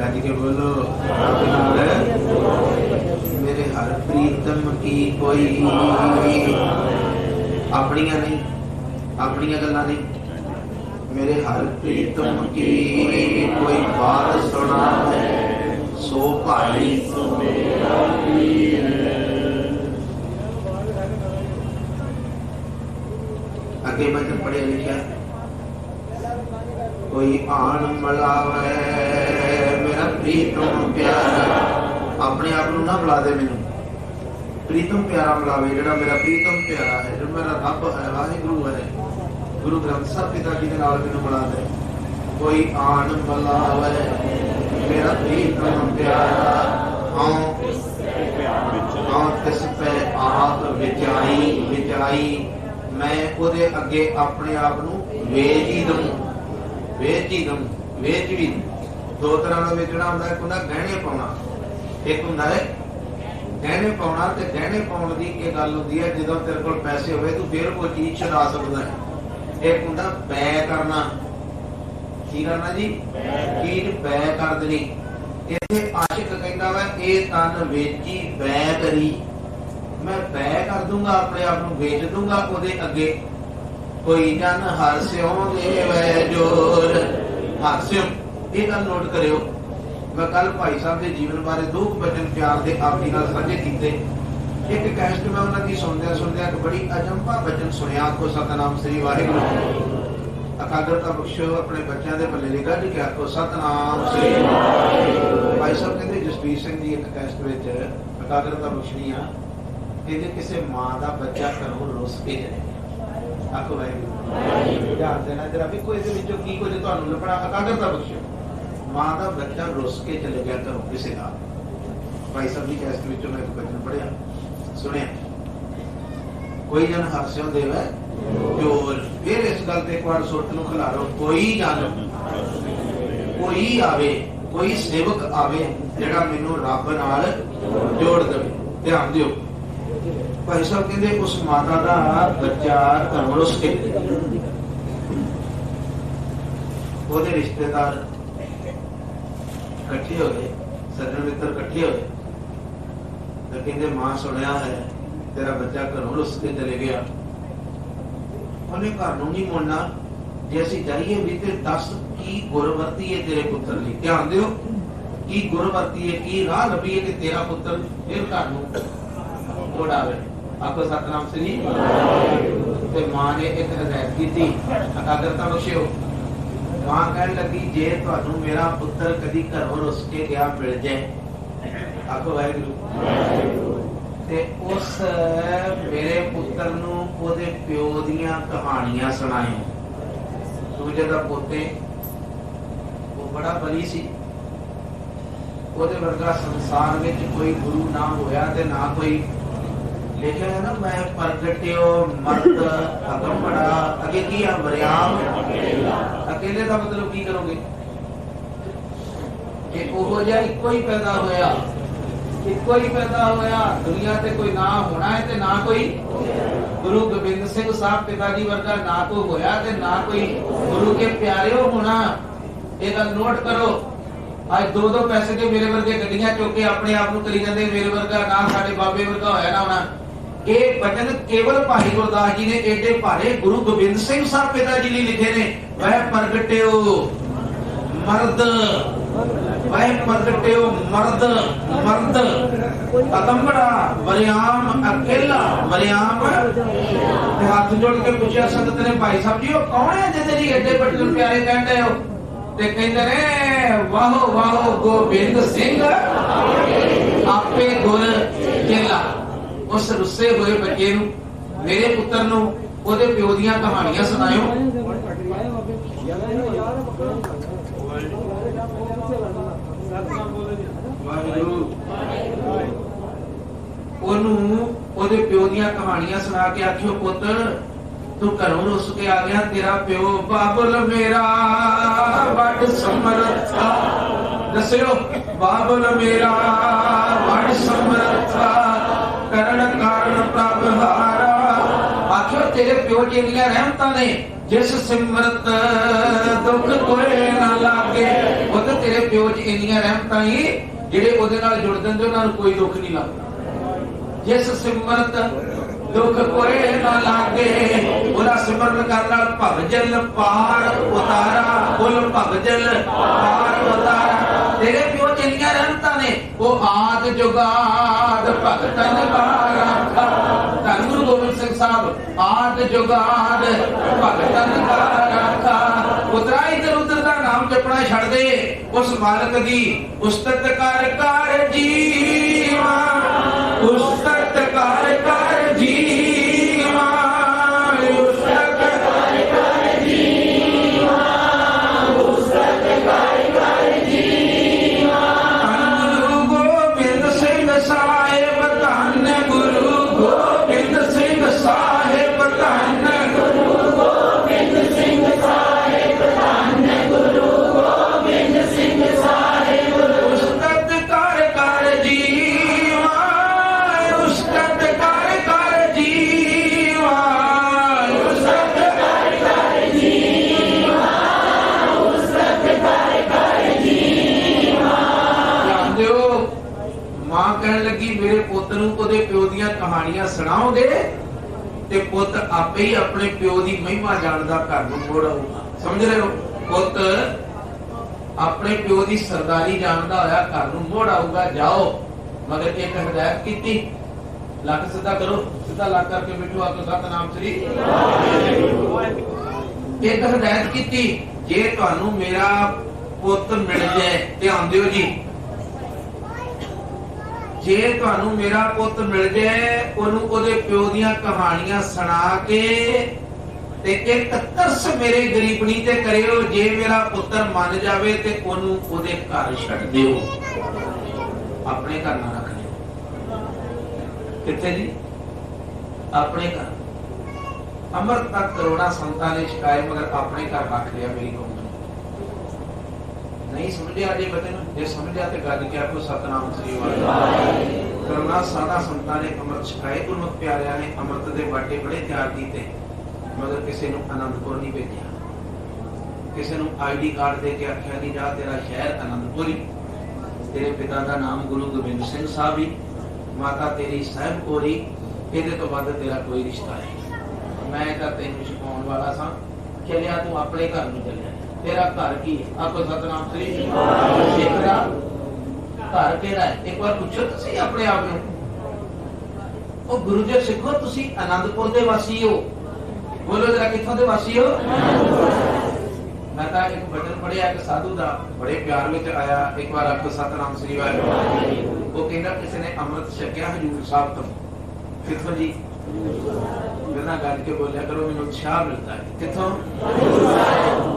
गज के बोलो मेरे हर प्रीतम की कोई अपनियां नहीं, अपनियां गल्लां नहीं। मेरे हर प्रीतम की कोई बात सुना है सो भाई। आगे वचन पढ़िया लिखा कोई आन मिलावे मेरा प्रीतम प्यारा। अपने आप ना बुला दे मैनू प्रीतम प्यारा मिलावे जेड़ा मेरा प्रीतम प्यारा है, जो मेरा रब है, वाहिगुरु है, गुरु ग्रंथ साहब पिता जी के नाल मैनू बुला दे। कोई आन मिलावे मेरा प्रीतम प्यारा हाँ तिस पे आप विचाई विचाई मैं उहदे अगे अपने आप नू वेच ही दूं, वेच ही दूं, वेच भी। दो तरह का वेचना होंदा है, एक होंदा गहने पाउणा, एक होंदा है गहने पाउणा। ते गहने पाउण दी इह गल हुंदी है जदों तेरे कोल पैसे होवे तू फिर कोई चीज छुड़ा सकदा है। एक होंदा बै करना, की करना जी चीज बै कर देनी। इत्थे आशिक कहंदा वा इह तन वेची बै करी, मैं बै कर दूंगा अपने आप को बेच दूंगा ओदे अगे। कोई जन हरस्यों देवै जोर हास्यों, ये गल नोट करियो। मैं कल भाई साहब के जीवन बारे दो वचन प्यार के आपकी नाल साझे कीते। एक कैस्ट मैं उन्हां दी सुनदे सुनदे एक बड़ी अजंपा वचन सुनिया को सतनाम श्री वाहिगुरू। अकाग्रता बख्शो अपने बच्चों के भले लिखा जी क्या को सतनाम श्री वाहिगुरू। भाई साहब कहते जसवीर सिंह जी एक कैस्ट विच अकाग्रता बख्शनी आ कहते किसी मां का बच्चा घरों रुस के चले गया। आखो वाहिगुरू ध्यान देना जरा भी कोई की कुछ तुहानू लभना। अकाग्रता बख्शो मां का बच्चा रुस के चले गया घरों किसी का। भाई साहब की कैस्ट विच मैं एक वचन पढ़िया सुनिया कोई जन हरस्यों देवै जोर। फिर इस गल ते एक बार सुरत नूं खिलारो कोई जन कोई आवे कोई सेवक आवे जेड़ा मैनू रब नाल जोड़ दे। ध्यान दिओ भाई साहब कहते उस माता का बच्चा घरों रुस के ओदे रिश्तेदार इकट्ठे हो गए, सज्जन मित्र इकट्ठे हो गए तो कहते मां सुनिया है तेरा बच्चा घरों रुस के चले गया, उन्हें घर नूं नहीं मुड़ना। जे असीं जाइए भी ते दस की गुर वरती है तेरे पुत्र लई। ध्यान दिओ की गुर वरती है, की राह लभी है कि तेरा पुत्र फिर घर नूं मुड़ आवे। आपको सतनाम श्री ते मां ने एक हदायत की थी अकाग्रता बख्शियो। मां कहने लगी जे तुहानू मेरा पुत्र कदी घरों रुस के गया मिल जाए आपको वाहिगुरू ते उस मेरे पुत्र नू ओदे प्यो दियां कहानियां सुनाए। दूजे दा पोते वो बड़ा बली सी, ओदे वर्गा संसार में कोई गुरु ना होया ते ना कोई लिखा है ना मैं प्रगट्यो मर्द अगंबड़ा अगे की है वरियाम अकेले का मतलब की करोगे कि ओहो जिहा इक्को ही पैदा होया, इक्को ही पैदा होया। दुनिया ते कोई ना होना है ते ना कोई गुरु गोबिंद सिंह साहब पिताजी वर्गा ना तो होया ते ना कोई गुरु के प्यारे होना। ये गल नोट करो। आज दो दो पैसे के मेरे वर्गे गड्डियां चुक के अपने आप को करी जाते मेरे वर्गा ना साडे बाबे वर्गा होया ना होना। ये वचन केवल भाई गुरदास जी ने एडे भारे गुरु गोबिंद सिंह साहब पिताजी ने लिखे ने। वह प्रगट्यो मर्द, वह प्रगट्यो मर्द मर्द अगंबड़ा वरियाम अकेला वरियाम। हाथ जोड़ के पूछा संगत ने भाई साहब जी वो कौन है जिसे जी एडे बड़े प्यारे कह रहे हो? ते कहंदे ने वाहो वाहो गोबिंद सिंह आपे गुर चेला। उस रुस्से हुए बच्चे नू मेरे पुत्र नू ओदे प्यो दियां कहानियां सुनायो। ओनू ओदे प्यो दियां कहानियां सुना के आखियो पुत्र तू घरों रुस के आ गया, तेरा प्यो बाबुल मेरा वड समर्था। दस्यो बाबुल मेरा वड समर्था करण कारण प्रभ हारा। आखियो तेरे प्यो च इन्नियां रहमतां ने, जिस सिमरत दुख कोई ना लागे। पुत तेरे प्यो च इन्नियां रहमतां ही जिहड़े ओहदे नाल जुड़ जांदे उन्हां नूं कोई दुख नहीं लगदा। जिस सिमरत दुख कोई ना लागे, ओहदा सिमरन करन नाल भवजल पार उतारा। बोल भवजल पार उतारा। तेरे प्यो च इन्नियां रहमतां ने, वो आद जुगाद भगतन का राखा। धन गुरु गोबिंद सिंह साहब आद जुगाद भगतन का राखा। पुत्रा इधर उधर का नाम जपना छड़ दे, उस मालक दी उस्तत कर कर जीवा। उस्तत कर कर जीवा। उस्तत कर कर जीवा। उस्तत कर कर जीवा। गुरु गोबिंद सिंह साहिब धन गुरु गोबिंद सिंह साहिब धन गुरु गोबिंद सिंह साहिब धन गुरु गोबिंद सिंह साहिब। उस्तत कर कर जीवा। उस्तत कर कर जीवा। उस्तत कर कर जीवा। उस्तत कर कर जीवा। जानते हो, मां कहन लगी मेरे पुੱਤ ਨੂੰ ਉਹਦੇ ਪਿਓ ਦੀਆਂ ਕਹਾਣੀਆਂ ਸੁਣਾਓਗੇ ਤੇ ਪੁੱਤ ਆਪੇ ਹੀ ਆਪਣੇ ਪਿਓ ਦੀ ਮਹਿਮਾ ਜਾਣਦਾ ਘਰ ਨੂੰ ਮੋੜ ਆਊਗਾ। ਸਮਝ ਰਹੇ ਹੋ? ਪੁੱਤ ਆਪਣੇ ਪਿਓ ਦੀ ਸਰਦਾਰੀ ਜਾਣਦਾ ਹੋਇਆ ਘਰ ਨੂੰ ਮੋੜ ਆਊਗਾ। ਜਾਓ। ਮਗਰ ਇੱਕ ਹਦਾਇਤ ਕੀਤੀ, ਲੱਕ ਸਿੱਧਾ ਕਰੋ, ਸਿੱਧਾ ਲੱਕ ਕਰਕੇ ਬਿਠੋ ਆਕੇ ਸਤਨਾਮ ਸ੍ਰੀ। ਇੱਕ ਹਦਾਇਤ ਕੀਤੀ, ਜੇ ਤੁਹਾਨੂੰ ਮੇਰਾ ਪੁੱਤ ਮਿਲ ਜਾਏ, ਧਿਆਨ ਦਿਓ ਜੀ, ਜੇ ਤੁਹਾਨੂੰ ਮੇਰਾ ਪੁੱਤ ਮਿਲ ਜਾਏ, ਉਹਨੂੰ ਉਹਦੇ ਪਿਓ ਦੀਆਂ ਕਹਾਣੀਆਂ ਸੁਣਾ ਕੇ ਤੇ ਇੱਕ ਤਰਸ ਮੇਰੇ ਗਰੀਬਣੀ ਤੇ ਕਰਿਓ। ਜੇ ਮੇਰਾ ਪੁੱਤਰ ਮੰਨ ਜਾਵੇ ਤੇ ਉਹਨੂੰ ਉਹਦੇ ਘਰ ਛੱਡ ਦਿਓ, ਆਪਣੇ ਘਰ ਨਾ ਰੱਖ ਲਿਓ। ਕਿੱਥੇ ਜੀ? ਆਪਣੇ ਘਰ। ਅੰਮ੍ਰਿਤ ਤੱਕ ਕਰੋੜਾਂ ਸੰਤਾਂ ਨੇ ਛਕਾਏ, ਮਗਰ ਆਪਣੇ ਘਰ ਰੱਖ ਲਿਆ ਮੇਰੀ ਕੌਮ। नहीं समझिया जे बचन, जे समझिया ते गल के आखो सतनाम श्री वाहिगुरू। करना सादा संतां ने अमृत छकाए, गुरमुख प्यारिਆਂ ने अमृत दे बाटे बड़े तैयार कीते, मगर किसी ਨੂੰ आनंदपुर नहीं भेजिया। किसी ਨੂੰ आईडी कार्ड दे के आख्या नहीं जा तेरा शहर आनंदपुर ही, तेरे पिता का नाम गुरु गोबिंद सिंह साहब ही, माता तेरी साहिब कोरी, ਇਹਦੇ ਤੋਂ ਵੱਧ ਤੇਰਾ ਕੋਈ ਰਿਸ਼ਤਾ ਨਹੀਂ। ਮੈਂ ਤਾਂ ਤੈਨੂੰ ਛਕਾਉਣ ਵਾਲਾ ਸਾਂ, ਚੱਲਿਆ ਤੂੰ ਆਪਣੇ ਘਰ ਨੂੰ ਚੱਲਿਆ। तेरा घर की है? आपको सतनाम श्री। तेरा घर केड़ा है? एक बार पूछो तुसी अपने आप में। ओ गुरु जी सिखो, तुसी आनंदपुर दे वासी हो। बोलो जरा कित्थों दे वासी हो? मैं तो एक वचन पढ़िया एक साधु दा बड़े प्यार विच आया। एक बार आपको सतनाम श्री वाहिगुरू। वो कहंदा किसी ने अमृत छकिया हजूर साहब तो। कित्थों जी? बिना गल के बोलिया करो, मैनूं उत्साह मिलता है। कित्थों?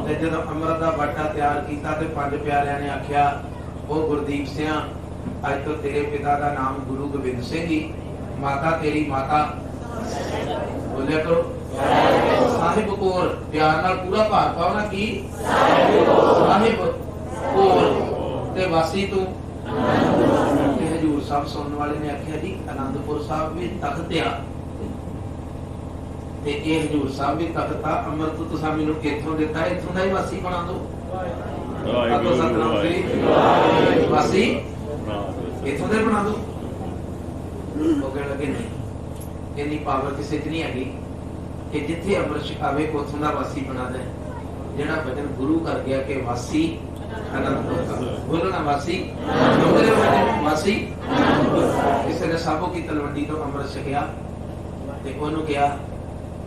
ते जदों अमृत दा बाटा तैयार कीता ते पंज प्यारिਆਂ ने आख्या, ओ गुरदीप सिंह, अज तो तेरे पिता का नाम गुरु गोबिंद सिंह ही, माता तेरी माता बोलिया करो साहिब कौर। प्यार नाल पूरा भार पाओ ना, की साहिब कौर ते वासी तू। हजूर साहब सुनने वाले ने आख्या जी आनंदपुर साहब भी तख्त आ ते ये हजूर साहब भी तख्त आ, अमृत तुसां मैनूं कित्थों दिता, इत्थों दा ही वासी बना दो। आपको सतनाम श्री। वासी इत्थों दे बना दो। वो कहण लगे नहीं, इन्नी पावर किसी च नहीं हैगी कि जिथे अमृत छकावे उत्थों दा वासी बना दे। जिहड़ा वचन गुरु कर गया कि वासी आनंदपुर का, बोलो ना वासी। वासी किसी ने साबो की तलवंडी तो अमृत छकिया ते ओनू कहा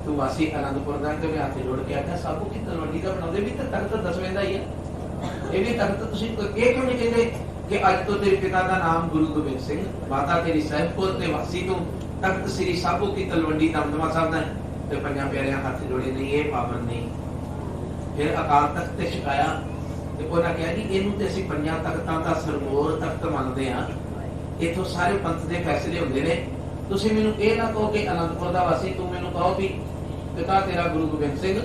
तू वासी आनंदपुर का, ते हाथ जोड़ के आख्या साबो की तलवंडी का बनाउंदे भी ते तख्त दसवें दा ही है। ये भी तख्त तुसीं ये क्यों नहीं कहते कि अज तो तेरे पिता का नाम गुरु गोबिंद सिंह, माता तेरी साहिब कौर ते वासी तू तख्त श्री साबो की तलवंडी दमदमा साहब दा ते पंजां प्यारिਆਂ हाथ जोड़े नहीं, ये पावन नहीं। फिर अकाल तख्त ते छकाया ते उन्हां कहा जी इहनूं ते असीं पंजां तख्तां दा सरमोर तख्त मनदे हां, इथों सारे पंथ दे फैसले हुंदे ने। तुसीं मैनूं इह ना कहो कि आनंदपुर दा वासी, तू मैनूं कहो भी पिता तेरा गुरु गोबिंद सिंह,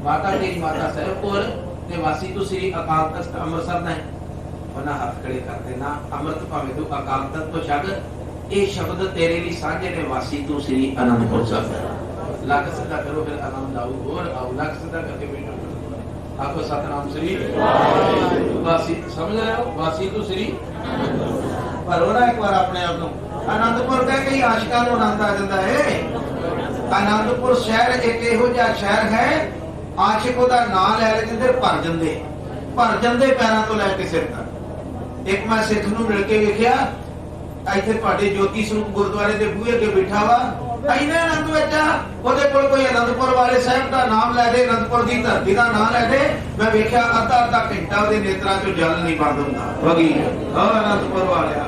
माता तेरी माता साहिब कौर ते वासी तू श्री अकाल तख्त अमृतसर दा है। उन्हां हथ खड़े कर देना, अमृत भावें तू अकाल तख्त तो छड्ड, ये शब्द तेरे लिए साझे ने, वासी तू श्री आनंदपुर साहिब। ਲੱਕ ਸਿੱਧਾ ਕਰੋ ਫਿਰ ਆਨੰਦ ਆਊ ਹੋਰ ਆਊ ਲੱਕ ਸਿੱਧਾ ਕਰਕੇ ਬੈਠੋ ਆਖੋ ਸਤਨਾਮ ਸ੍ਰੀ ਵਾਸੀ ਸਮਝ ਰਹੇ ਹੋ ਵਾਸੀ ਤੋਂ ਸ੍ਰੀ ਪਰ ਉਹ ਨਾ ਇੱਕ ਵਾਰ ਆਪਣੇ ਆਪ ਨੂੰ ਆਨੰਦਪੁਰ ਕਹਿ ਕੇ ਆਸ਼ਕਾਂ ਨੂੰ ਆਨੰਦ ਆ ਜਾਂਦਾ ਹੈ। ਆਨੰਦਪੁਰ ਸ਼ਹਿਰ ਇੱਕ ਇਹੋ ਜਿਹਾ ਸ਼ਹਿਰ ਹੈ ਆਸ਼ਿਕ ਉਹਦਾ ਨਾਂ ਲੈ ਲੈਂਦੇ ਭਰ ਜਾਂਦੇ ਪੈਰਾਂ ਤੋਂ ਲੈ ਕੇ ਸਿਰ ਤੱਕ। ਇੱਕ ਮੈਂ ਸਿੱਖ ਨੂੰ ਮਿਲ ਕੇ ਵੇਖਿਆ ਇੱਥੇ ਤੁਹਾਡੇ ਜੋਤੀ ਸਰੂਪ ਗੁਰਦੁਆਰੇ ਦੇ ਬੂਹੇ ਅੱਗੇ ਬਿਠਾ ਵਾ ਇੰਨੇ ਆਨੰਦ ਵਿੱਚ ਉਹਦੇ ਕੋਲ ਕੋਈ ਆਨੰਦਪੁਰ ਵਾਲੇ ਸਾਹਿਬ ਦਾ ਨਾਮ ਲੈ ਦੇ ਆਨੰਦਪੁਰ ਦੀ ਧਰਤੀ ਦਾ ਨਾਮ ਲੈ ਦੇ ਮੈਂ ਵੇਖਿਆ ਅੱਧਾ ਘੰਟਾ ਉਹਦੇ ਨੇਤਰਾਂ ਚੋਂ ਜਲ ਨਹੀਂ ਬੰਦ ਹੁੰਦਾ। ਵਗੀ ਉਹ ਆਨੰਦਪੁਰ ਵਾਲਿਆ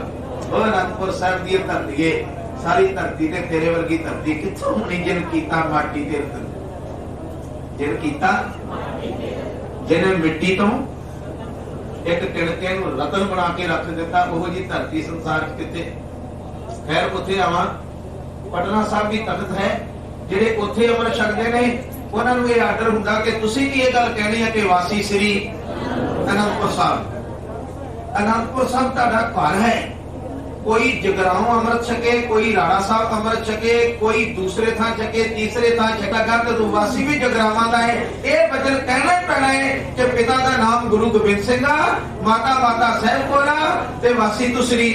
ਉਹ ਆਨੰਦਪੁਰ ਸਾਹਿਬ ਦੀ ਧਰਤੀ ਏ ਸਾਰੀ ਧਰਤੀ ਤੇ ਤੇਰੇ ਵਰਗੀ ਧਰਤੀ ਕਿੱਥੋਂ ਹੋਣੀ ਜਿਨ ਕੀਤਾ ਮਾਟੀ ਤੇ ਜਿਨ ਕੀਤਾ ਜਿਹਨੇ ਮਿੱਟੀ ਤੋਂ ਇੱਕ ਤਿਣਕੇ ਨੂੰ ਰਤਨ ਬਣਾ ਕੇ ਰੱਖ ਦਿੱਤਾ ਉਹੋ ਜੀ ਧਰਤੀ ਸੰਸਾਰ ਚ ਕਿਤੇ। ਖੈਰ ਉੱਥੇ ਆਵਾਂ ਪਟਨਾ ਸਾਹਿਬ ਵੀ ਤਖਤ ਹੈ ਜਿਹੜੇ ਉੱਥੇ ਅੰਮ੍ਰਿਤ ਛਕਦੇ ਨੇ ਉਹਨਾਂ ਨੂੰ ਇਹ ਆਰਡਰ ਹੁੰਦਾ ਕਿ ਤੁਸੀਂ ਵੀ ਇਹ ਗੱਲ ਕਹਿਣੀ ਹੈ ਕਿ ਵਾਸੀ ਸ੍ਰੀ ਅਨੰਦਪੁਰ ਸਾਹਿਬ। ਅਨੰਦਪੁਰ ਸਾਹਿਬ ਤੁਹਾਡਾ ਘਰ ਹੈ। ਕੋਈ ਜਗਰਾਉਂ ਅੰਮ੍ਰਿਤ ਛਕੇ ਕੋਈ ਰਾਣਾ ਸਾਹਿਬ ਅੰਮ੍ਰਿਤ ਛਕੇ ਕੋਈ ਦੂਸਰੇ ਥਾਂ ਛਕੇ ਤੀਸਰੇ ਥਾਂ ਛਕੇਗਾ ਤੇ ਵਾਸੀ ਵੀ ਜਗਰਾਵਾਂ ਦਾ ਹੈ। ਇਹ ਬਚਨ ਕਹਿਣਾ ਹੀ ਪੈਣਾ ਹੈ ਕਿ ਪਿਤਾ ਦਾ ਨਾਮ ਗੁਰੂ ਗੋਬਿੰਦ ਸਿੰਘ ਆ ਮਾਤਾ ਸਾਹਿਬ ਕੋਲਾ ਤੇ ਵਾਸੀ ਤੂੰ ਸ੍ਰੀ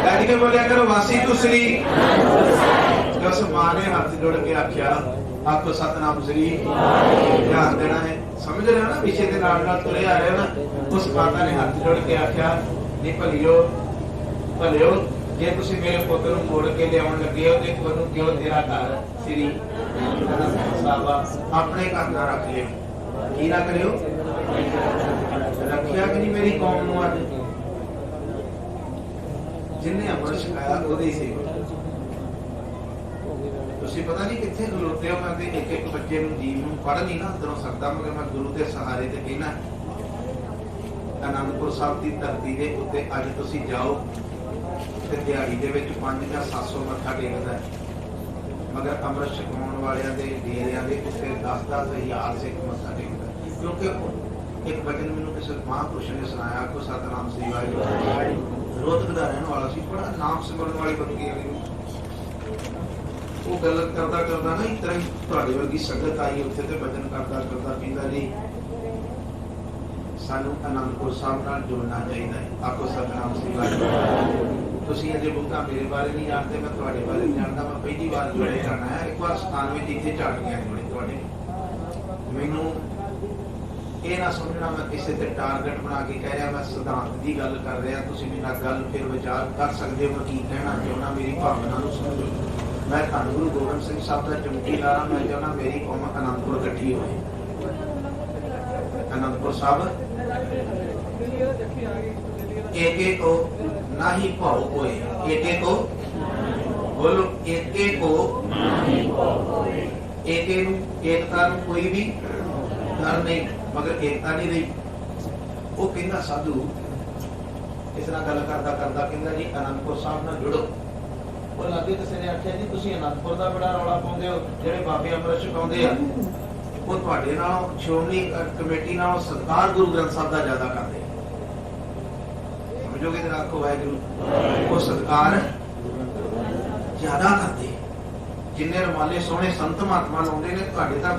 ਗੱਜ ਕੇ ਬੋਲਿਆ ਕਰੋ ਵਾਸੀ ਤੂੰ ਸ੍ਰੀ। ਉਸ ਮਾਂ ਨੇ ਹੱਥ ਜੋੜ ਕੇ ਆਖਿਆ ਆਖੋ ਸਤਨਾਮ ਸ੍ਰੀ ਧਿਆਨ ਦੇਣਾ ਹੈ। ਸਮਝ ਰਹੇ ਹੋ ਨਾ ਵਿਸ਼ੇ ਦੇ ਨਾਲ ਤੁਰੇ ਆ ਰਹੇ ਹੋ ਨਾ। ਉਸ ਮਾਤਾ ਨੇ ਹੱਥ ਜੋੜ ਕੇ ਆਖਿਆ ਨਹੀਂ ਭਲਿਓ ਜੇ ਤੁਸੀਂ ਮੇਰੇ ਪੁੱਤ ਨੂੰ ਮੋੜ ਕੇ ਲਿਆਉਣ ਲੱਗੇ ਹੋ ਤੇ ਉਹਨੂੰ ਕਿਉਂ ਤੇਰਾ ਘਰ ਸ੍ਰੀ ਸਾਹਿਬ ਆਪਣੇ ਘਰ ਦਾ ਰੱਖ ਲਿਓ। ਕੀ ਨਾ ਕਰਿਓ ਰੱਖਿਆ ਕਿ ਨਹੀਂ ਮੇਰੀ ਕੌਮ ਨੂੰ ਅੱਜ ਜਿੰਨੇ ਅੰਮ੍ਰਿਤ ਛਕਾਇਆ ਉਹਦੇ ਹੀ ਸੇਵਾ। ਤੁਸੀਂ ਪਤਾ ਨਹੀਂ ਕਿੱਥੇ ਖਲੋਤੇ ਹੋ। ਮੈਂ ਤੇ ਇੱਕ ਬੱਚੇ ਨੂੰ ਜੀਵ ਨੂੰ ਪੜ੍ਹ ਨਹੀਂ ਨਾ ਅੰਦਰੋਂ ਸਕਦਾ ਮਗਰ ਮੈਂ ਗੁਰੂ ਦੇ ਸਹਾਰੇ ਤੇ ਕਹਿਣਾ ਆਨੰਦਪੁਰ ਸਾਹਿਬ ਦੀ ਧਰਤੀ ਦੇ ਉੱਤੇ ਅੱਜ ਤੁਸੀਂ ਜਾਓ ਤੇ ਦਿਹਾੜੀ ਦੇ ਵਿੱਚ 500 ਜਾਂ 700 ਮੱਥਾ ਟੇਕਦਾ ਮਗਰ ਅੰਮ੍ਰਿਤ ਛਕਾਉਣ ਵਾਲਿਆਂ ਦੇ ਡੇਰਿਆਂ ਦੇ ਉੱਤੇ 10-10 ਹਜ਼ਾਰ ਸਿੱਖ ਮੱਥਾ ਟੇਕਦਾ। ਕਿਉਂਕਿ ਇੱਕ ਵਚਨ ਮੈਨੂੰ ਕਿਸੇ ਮਹਾਂਪੁਰਸ਼ ਨੇ ਸੁਣਾਇਆ ਕੋ ਸਤਨਾਮ ਸ੍ਰੀ ਵਾਹਿਗੁਰੂ ਰੋਹਤਕ ਦਾ ਰਹਿਣ ਵਾਲਾ ਸੀ ਬੜਾ ਨਾਮ ਸਿਮਰਨ ਵਾਲੀ ਬੰਦਗੀ ਵਾਲੀ ਉਹ ਗੱਲ ਕਰਦਾ ਨਾ ਇਸ ਤਰ੍ਹਾਂ ਤੁਹਾਡੇ ਵਰਗੀ ਸੰਗਤ ਆਈ ਉੱਥੇ ਤੇ ਵਚਨ ਕਰਦਾ ਕਹਿੰਦਾ ਜੀ ਸਾਨੂੰ ਆਨੰਦਪੁਰ ਸਾਹਿਬ ਨਾਲ ਜੁੜਨਾ ਚਾਹੀਦਾ ਹੈ। ਆਖੋ ਸਤਨਾਮ ਸ੍ਰੀ ਵਾਹਿਗੁਰੂ। ਤੁਸੀਂ ਅਜੇ ਬਹੁਤਾ ਮੇਰੇ ਬਾਰੇ ਨਹੀਂ ਜਾਣਦੇ ਮੈਂ ਤੁਹਾਡੇ ਬਾਰੇ ਨਹੀਂ ਜਾਣਦਾ। ਮੈਂ ਪਹਿਲੀ ਵਾਰ ਜੁੜੇ ਜਾਣਾ ਹੈ। ਇੱਕ ਵਾਰ ਸਥਾਨ ਵਿੱਚ ਇੱਥੇ ਝਾੜ ਗਿਆ ਜੁੜੇ ਤੁਹਾਡੇ ਮੈਨੂੰ ਇਹ ਨਾ ਸਮਝਣਾ ਮੈਂ ਕਿਸੇ ਤੇ ਟਾਰਗੇਟ ਬਣਾ ਕੇ ਕਹਿ ਰਿਹਾ ਮੈਂ ਸਿਧਾਂਤ ਦੀ ਗੱਲ ਕਰ ਰਿਹਾ। ਤੁਸੀਂ ਮੇਰੇ ਨਾਲ ਗੱਲ ਫਿਰ ਵਿਚਾਰ ਕਰ ਸਕਦੇ ਹੋ ਮੈਂ ਕੀ ਕਹਿਣਾ ਚਾਹੁੰਦਾ ਮੇਰੀ ਭਾਵਨਾ ਨੂੰ ਸਮਝੋ। ਮੈਂ ਧੰਨ ਗੁਰੂ ਗੋਬਿੰਦ ਸਿੰਘ ਸਾਹਿਬ ਦਾ ਚਮਕੀਦਾਰ ਮੈਂ ਚਾਹੁੰਦਾ ਮੇਰੀ ਕੌਮ ਆਨੰਦਪੁਰ ਇਕੱਠੀ ਹੋਏ। आनंदपुर साहब एके को नाही भाव कोई एके को बोलो एके को एके एकता कोई भी डर नहीं मगर एकता नहीं रही। वो कहना साधु इस नाल गल करदा करदा कहंदा जी आनंदपुर साहब नाल जुड़ो। वो लागे किसी ने आख्या जी तुसीं आनंदपुर दा बड़ा रौला पाउंदे हो जिहड़े बाबे अमृत छकाउंदे आ वो तुहाडे नाल श्रोमणी कमेटी नाल सत्कार गुरु ग्रंथ साहब दा ज्यादा करदे समझोगे जरा आखो वाहिगुरू वो सत्कार ज्यादा करदे जिन्ने रमाले सोहणे संत महात्मा लाउंदे ने तुहाडे तां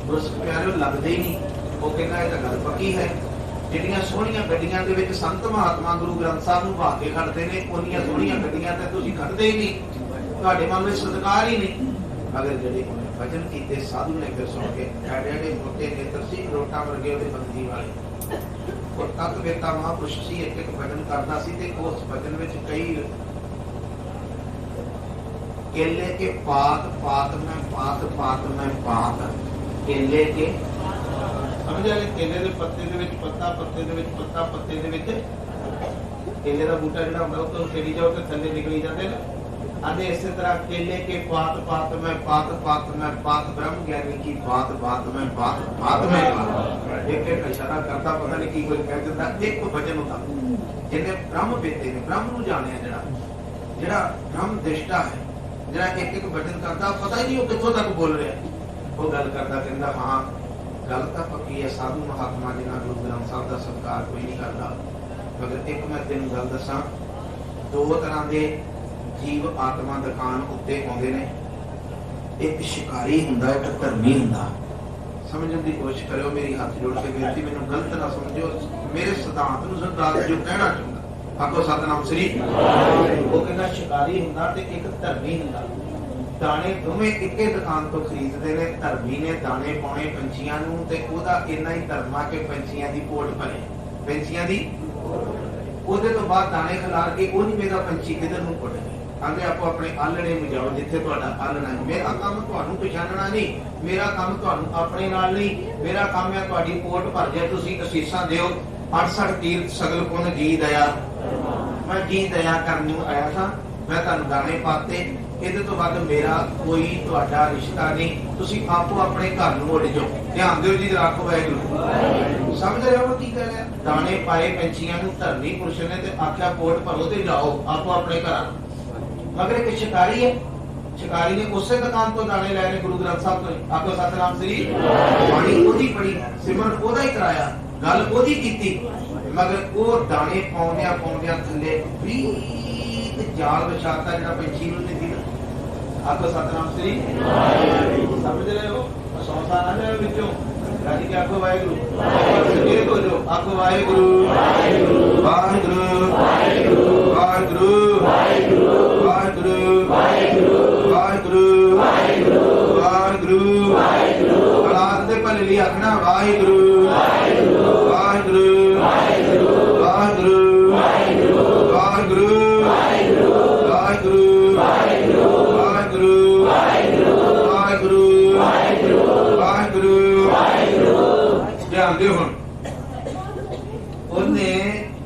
गुरस प्यारे लगदे ही नहीं। वो कहना ये तां गल पक्की है जिहड़ियां सोहणियां गड्डियां दे विच संत महात्मा गुरु ग्रंथ साहब नूं भाग के खड़दे ने उन्नियां सोहणियां गड्डियां ते तुसीं खड़दे ही नहीं तुहाडे मन विच सत्कार ही नहीं। मगर जिहड़े भजन कीते साधु ने फिर सुन के एडे मोटे नेत्र सी रोटा वर्गे ਉਹਦੇ ਬੰਦੀ वाले और तक वेता महापुरुष सी एक भजन करता सी ते उस भजन विच कई केले के पात पात में पात पात में पात केले के समझ आए केले दे पत्ते दे विच पत्ता पत्ते दे विच पत्ता पत्ते दे विच केले दा बूटा जिहड़ा ਹੁੰਦਾ ਉਹ ਤੋਂ ਫੇਰੀ जाओ ਤੇ थल्ले निकली जाते ने आदे इसी तरह केले के पात पात में पात पात में पात ब्रह्म ज्ञानी की बात बात में बात बात में एक एक इशारा करता पता नहीं की कोई कह देता एक भजन होता जिन्हें ब्रह्म बेते ने ब्रह्म ਨੂੰ ਜਾਣਿਆ ਜਿਹੜਾ ब्रह्म दृष्टा है ਜਿਹੜਾ एक एक भजन करता पता ही नहीं वो कित्थों तक बोल रहा वो गल करता कहता हाँ गल तो पक्की है साधु महात्मा जिन्हां गुरु ग्रंथ साहब का सत्कार कोई नहीं करता मगर एक मैं तेन गल दसां दो तरह के जीव आत्मा दुकान उत्ते आउंदे ने एक शिकारी हुंदा एक धर्मी हुंदा। समझने की कोशिश करो, मेरी हाथ जोड़ के बेनती, मैनूं गलत ना समझो, मेरे सिद्धांत नूं सरदार जो कहना चाहुंदा। आखो सतनाम श्री। वो कहना शिकारी हुंदा ते एक धर्मी हुंदा। दाने दोवें इक्के दुकान तो खरीदते हैं। धर्मी ने दाने पाने पंछियां नूं ते ओहदा इन्ना ही धर्मा के पंछियां दी पोट भरे, पंछियां दी ਉਹਦੇ ਤੋਂ ਬਾਅਦ ਦਾਣੇ ਖਿਲਾਰ ਕੇ ਉਹ ਨਹੀਂ ਮੇਰਾ ਪੰਛੀ ਕਿਧਰ ਨੂੰ ਉੱਡ ਗਏ। ਕਹਿੰਦੇ ਆਪੋ ਆਪਣੇ ਆਲਣੇ ਨੂੰ ਜਾਓ ਜਿੱਥੇ ਤੁਹਾਡਾ ਆਲਣਾ ਹੈ। ਮੇਰਾ ਕੰਮ ਤੁਹਾਨੂੰ ਪਛਾਣਨਾ ਨਹੀਂ, ਮੇਰਾ ਕੰਮ ਤੁਹਾਨੂੰ ਆਪਣੇ ਨਾਲ ਨਹੀਂ, ਮੇਰਾ ਕੰਮ ਹੈ ਤੁਹਾਡੀ ਪੋਟ ਭਰ ਜਾਏ, ਤੁਸੀਂ ਅਸੀਸਾਂ ਦਿਓ। 68 ਤੀਰਥ ਸਗਲ ਪੁੰਨ ਜੀ ਦਇਆ, ਮੈਂ ਜੀ ਦਇਆ ਕਰਨ ਨੂੰ ਆਇਆ ਸਾਂ, ਮੈਂ ਤੁਹਾਨੂੰ ਦਾਣੇ ਪਾਤੇ। ਇਹਦੇ ਤੋਂ ਵੱਧ ਮੇਰਾ ਕੋਈ ਤੁਹਾਡਾ ਰਿਸ਼ਤਾ ਨਹੀਂ, ਤੁਸੀਂ ਆਪੋ ਆਪਣੇ ਘਰ ਨੂੰ ਉੱਡ ਜਾਓ। ਧਿਆਨ ਦਿਓ ਜੀ, ਰੱਖੋ ਵਾਹਿਗੁਰੂ। ਸਮਝ ਰਹੇ ਹੋ ਕੀ ਕਹਿ ਰਿਹਾ? ਦਾਣੇ ਪਾਏ ਪੰਛੀਆਂ ਨੂੰ ਧਰਨੀ ਪੁਰਸ਼ ਨੇ ਤੇ ਆਖਿਆ ਪੋਟ ਭਰੋ ਤੇ ਜਾਓ ਆਪੋ ਆਪਣੇ ਘਰਾਂ। ਮਗਰ ਇੱਕ ਸ਼ਿਕਾਰੀ ਹੈ, ਸ਼ਿਕਾਰੀ ਨੇ ਉਸੇ ਦੁਕਾਨ ਤੋਂ ਦਾਣੇ ਲੈ ਨੇ ਗੁਰੂ ਗ੍ਰੰਥ ਸਾਹਿਬ ਤੋਂ। ਆਖੋ ਸਤਨਾਮ ਸ੍ਰੀ। ਬਾਣੀ ਉਹਦੀ ਪੜੀ, ਸਿਮਰਨ ਉਹਦਾ ਹੀ ਕਰਾਇਆ, ਗੱਲ ਉਹਦੀ ਕੀਤੀ। ਮਗਰ ਉਹ ਦਾਣੇ ਪਾਉਂਦਿਆਂ ਪਾਉਂਦਿਆਂ ਥੱਲੇ ਪ੍ਰੀਤ ਜਾਲ ਵਿਛਾਤਾ ਜਿਹੜਾ ਪੰਛੀ ਨੂੰ ਨਹੀਂ ਦਿਖਦਾ। ਆਖੋ ਸਤਨਾਮ ਸ੍ਰੀ। ਸਮਝ ਰਹੇ ਹੋ? ਸੌਂਸਾ ਨਾ ਜਾਓ ਵਿੱਚੋਂ। ਰਾਜੀ ਕੇ ਆਖੋ ਵਾਹਿਗੁਰੂ। ਇਹ ਬੋਲੋ ਆਖੋ ਵਾਹਿਗੁਰੂ ਵਾਹਿਗੁਰੂ ਵਾਹਿਗੁਰੂ ਵਾਹਿਗੁਰੂ ਵਾਹਿਗੁਰੂ ਵਾਹਿਗੁਰੂ ਵਾਹਿਗੁਰੂ ਵਾਹਿਗੁਰੂ। ਔਲਾਦ ਦੇ ਭਲੇ ਲਈ ਆਖਣਾ ਵਾਹਿਗੁਰੂ ਵਾਹਿਗੁਰੂ ਵਾਹਿਗੁਰੂ ਵਾਹਿਗੁਰੂ ਵਾਹਿਗੁਰੂ ਵਾਹਿਗੁਰੂ ਵਾਹਿਗੁਰੂ ਵਾਹਿਗੁਰੂ ਵਾਹਿਗੁਰੂ ਵਾਹਿਗੁਰੂ। ਧਿਆਨ ਦਿਓ ਹੁਣ, ਉਹਨੇ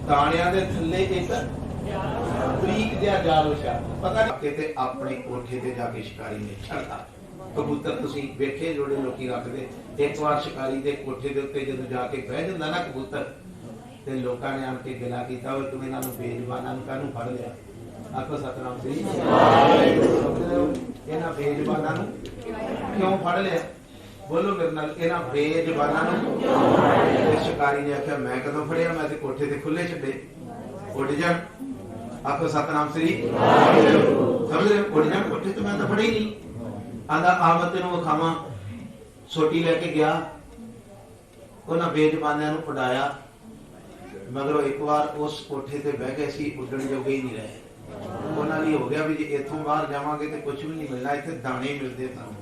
ਦਾਣਿਆਂ ਦੇ ਥੱਲੇ ਇੱਕ ਬਰੀਕ ਜਿਹਾ ਜਾਲ ਵਿਛਾ, ਪਤਾ ਨਹੀਂ ਤੇ ਆਪਣੇ ਕੋਠੇ ਤੇ ਜਾ ਕੇ ਸ਼ਿਕਾਰੀ ਨੇ ਛੱਡਤਾ। ਕਬੂਤਰ ਤੁਸੀਂ ਵੇਖੇ ਜਿਹੜੇ ਲੋਕੀ ਰੱਖਦੇ, ਇੱਕ ਵਾਰ ਸ਼ਿਕਾਰੀ ਦੇ ਕੋਠੇ ਦੇ ਉੱਤੇ ਜਦੋਂ ਜਾ ਕੇ ਬਹਿ ਜਾਂਦਾ ਨਾ ਕਬੂਤਰ, ਤੇ ਲੋਕਾਂ ਨੇ ਆਣ ਕੇ ਗਿਲਾ ਕੀਤਾ, ਉਹ ਤੂੰ ਇਹਨਾਂ ਨੂੰ ਬੇਜ਼ਬਾਨਾਂ ਨੂੰ ਕਾਹਨੂੰ ਫੜ ਲਿਆ? ਆਖੋ ਸਤਨਾਮ ਸ੍ਰੀ। ਇਹਨਾਂ ਬੇਜ਼ਬਾਨਾਂ ਨੂੰ ਕਿਉਂ ਫੜ ਲਿਆ? ਬੋਲੋ ਮੇਰੇ ਨਾਲ, ਇਹਨਾਂ ਬੇਜ਼ਬਾਨਾਂ ਨੂੰ ਕਿਉਂ ਫੜ ਲਿਆ? ਸ਼ਿਕਾਰੀ ਨੇ ਆਖਿਆ ਮੈਂ ਕਦੋਂ ਫੜਿਆ, ਮੈਂ ਤੇ ਕੋਠੇ ਤੇ ਖੁੱਲੇ ਛੱਡੇ, ਉੱਡ ਜਾਣ। ਆਖੋ ਸਤਨਾਮ ਸ੍ਰੀ। ਸਮਝ ਰਹੇ? ਉੱਡ ਜਾਣ ਕੋਠੇ ਤੇ, ਮੈਂ ਤਾਂ ਫੜਿਆ ਹੀ ਨਹੀਂ। ਆਂਦਾ ਆਮਦ ਤੈਨੂੰ ਵਿਖਾਵਾਂ। ਸੋਟੀ ਲੈ ਕੇ ਗਿਆ, ਉਹਨਾਂ ਬੇਜ਼ਬਾਨਾਂ ਨੂੰ ਉਡਾਇਆ। ਮਗਰੋਂ ਇੱਕ ਵਾਰ ਉਸ ਕੋਠੇ ਤੇ ਬਹਿ ਗਏ ਸੀ, ਉੱਡਣ ਜੋਗੇ ਹੀ ਨਹੀਂ ਰਹੇ। ਉਹਨਾਂ ਲਈ ਹੋ ਗਿਆ ਵੀ ਜੇ ਇੱਥੋਂ ਬਾਹਰ ਜਾਵਾਂਗੇ ਤੇ ਕੁਝ ਵੀ ਨਹੀਂ ਮਿਲਣਾ, ਇੱਥੇ ਦਾਣੇ ਮਿਲਦੇ ਸਾਨੂੰ।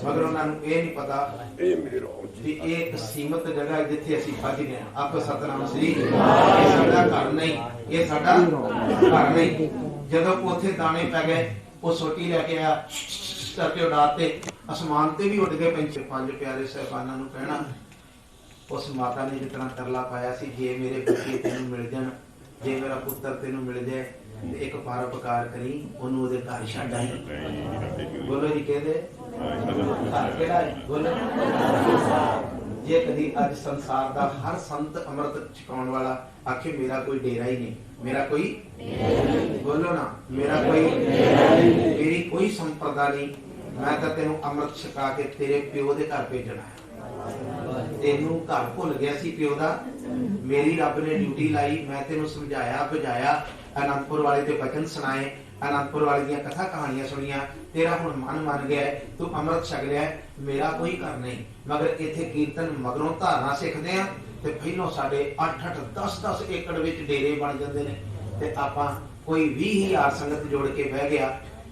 ਮਗਰ ਉਹਨਾਂ ਨੂੰ ਇਹ ਨਹੀਂ ਪਤਾ ਕਿ ਇਹ ਇੱਕ ਸੀਮਤ ਜਗ੍ਹਾ ਹੈ ਜਿੱਥੇ ਅਸੀਂ ਫਸ ਗਏ। ਆਖੋ ਸਤਨਾਮ ਸ੍ਰੀ। ਇਹ ਸਾਡਾ ਘਰ ਨਹੀਂ, ਇਹ ਸਾਡਾ ਘਰ ਨਹੀਂ। ਜਦੋਂ ਉੱਥੇ ਦਾਣੇ ਪੈ ਗਏ, ਉਹ ਸੋਟੀ ਲੈ ਕੇ ਆਇਆ, ਕਰਕੇ ਉਡਾਤੇ, ਅਸਮਾਨ ਤੇ ਵੀ ਉੱਡ ਗਏ ਪੰਛੀ। ਪੰਜ ਪਿਆਰੇ ਸਾਹਿਬਾਨਾਂ ਨੂੰ ਕਹਿਣਾ, ਉਸ ਮਾਤਾ ਨੇ ਜਿਤਨਾ ਤਰਲਾ ਪਾਇਆ ਸੀ, ਜੇ ਮੇਰੇ ਬੱਚੇ ਤੈਨੂੰ ਮਿਲ ਜਾਣ, ਜੇ ਮੇਰਾ ਪੁੱਤਰ ਤੈਨੂੰ ਮਿਲ ਜਾਏ ਤੇ ਇੱਕ ਪਰਉਪਕਾਰ ਕਰੀ, ਉਹਨੂੰ ਉਹਦੇ ਘਰ ਛੱਡ ਆਈ। ਬੋਲੋ ਜੀ, ਕਹਿੰਦੇ ਘਰ ਕਿਹੜਾ ਹੈ? ਬੋਲੋ। ਜੇ ਕਦੀ ਅੱਜ ਸੰਸਾਰ ਦਾ ਹਰ ਸੰਤ ਅੰਮ੍ਰਿਤ ਛਕਾਉਣ ਵਾਲਾ ਆਖੇ ਮੇਰਾ ਕੋਈ ਡੇਰਾ ਹੀ ਨਹੀਂ, ਮੇਰਾ ਕੋਈ, ਬੋਲੋ ਨਾ, ਮੇਰਾ ਕੋਈ, ਮੇਰੀ ਕੋਈ ਸੰਪਰਦਾ ਨਹੀਂ, ਮੈਂ ਤਾਂ ਤੈਨੂੰ ਅੰਮ੍ਰਿਤ ਛਕਾ ਕੇ ਤੇਰੇ ਪਿਓ ਦੇ ਘਰ ਭੇਜਣਾ ਹੈ। ਤੈਨੂੰ ਘਰ ਭੁੱਲ ਗਿਆ ਸੀ ਪਿਓ ਦਾ, ਮੇਰੀ ਰੱਬ ਨੇ ਡਿਊਟੀ ਲਾਈ, ਮੈਂ ਤੈਨੂੰ ਸਮਝਾਇਆ ਬੁਝਾਇਆ, ਅਨੰਦਪੁਰ ਵਾਲੇ ਦੇ ਬਚਨ ਸੁਣਾਏ, ਅਨੰਦਪੁਰ ਵਾਲੇ ਦੀਆਂ ਕਥਾ ਕਹਾਣੀਆਂ ਸੁਣੀਆਂ, ਤੇਰਾ ਹੁਣ ਮਨ ਮੰਨ ਗਿਆ, ਤੂੰ ਅੰਮ੍ਰਿਤ ਛਕ ਲਿਆ, ਮੇਰਾ ਕੋਈ ਘਰ ਨਹੀਂ। ਮਗਰ ਇੱਥੇ ਕੀਰਤਨ ਮਗਰੋਂ ਧਾਰਨਾ ਸਿੱਖਦੇ ਆ ਤੇ ਪਹਿਲੋਂ ਸਾਡੇ 8-8 10-10 ਏਕੜ ਵਿੱਚ ਡੇਰੇ ਬਣ ਜਾਂਦੇ ਨੇ। ਤੇ ਆਪਾਂ ਕੋਈ 20,000 ਸੰਗਤ ਜੋੜ ਕੇ ਬਹਿ ਗਿਆ,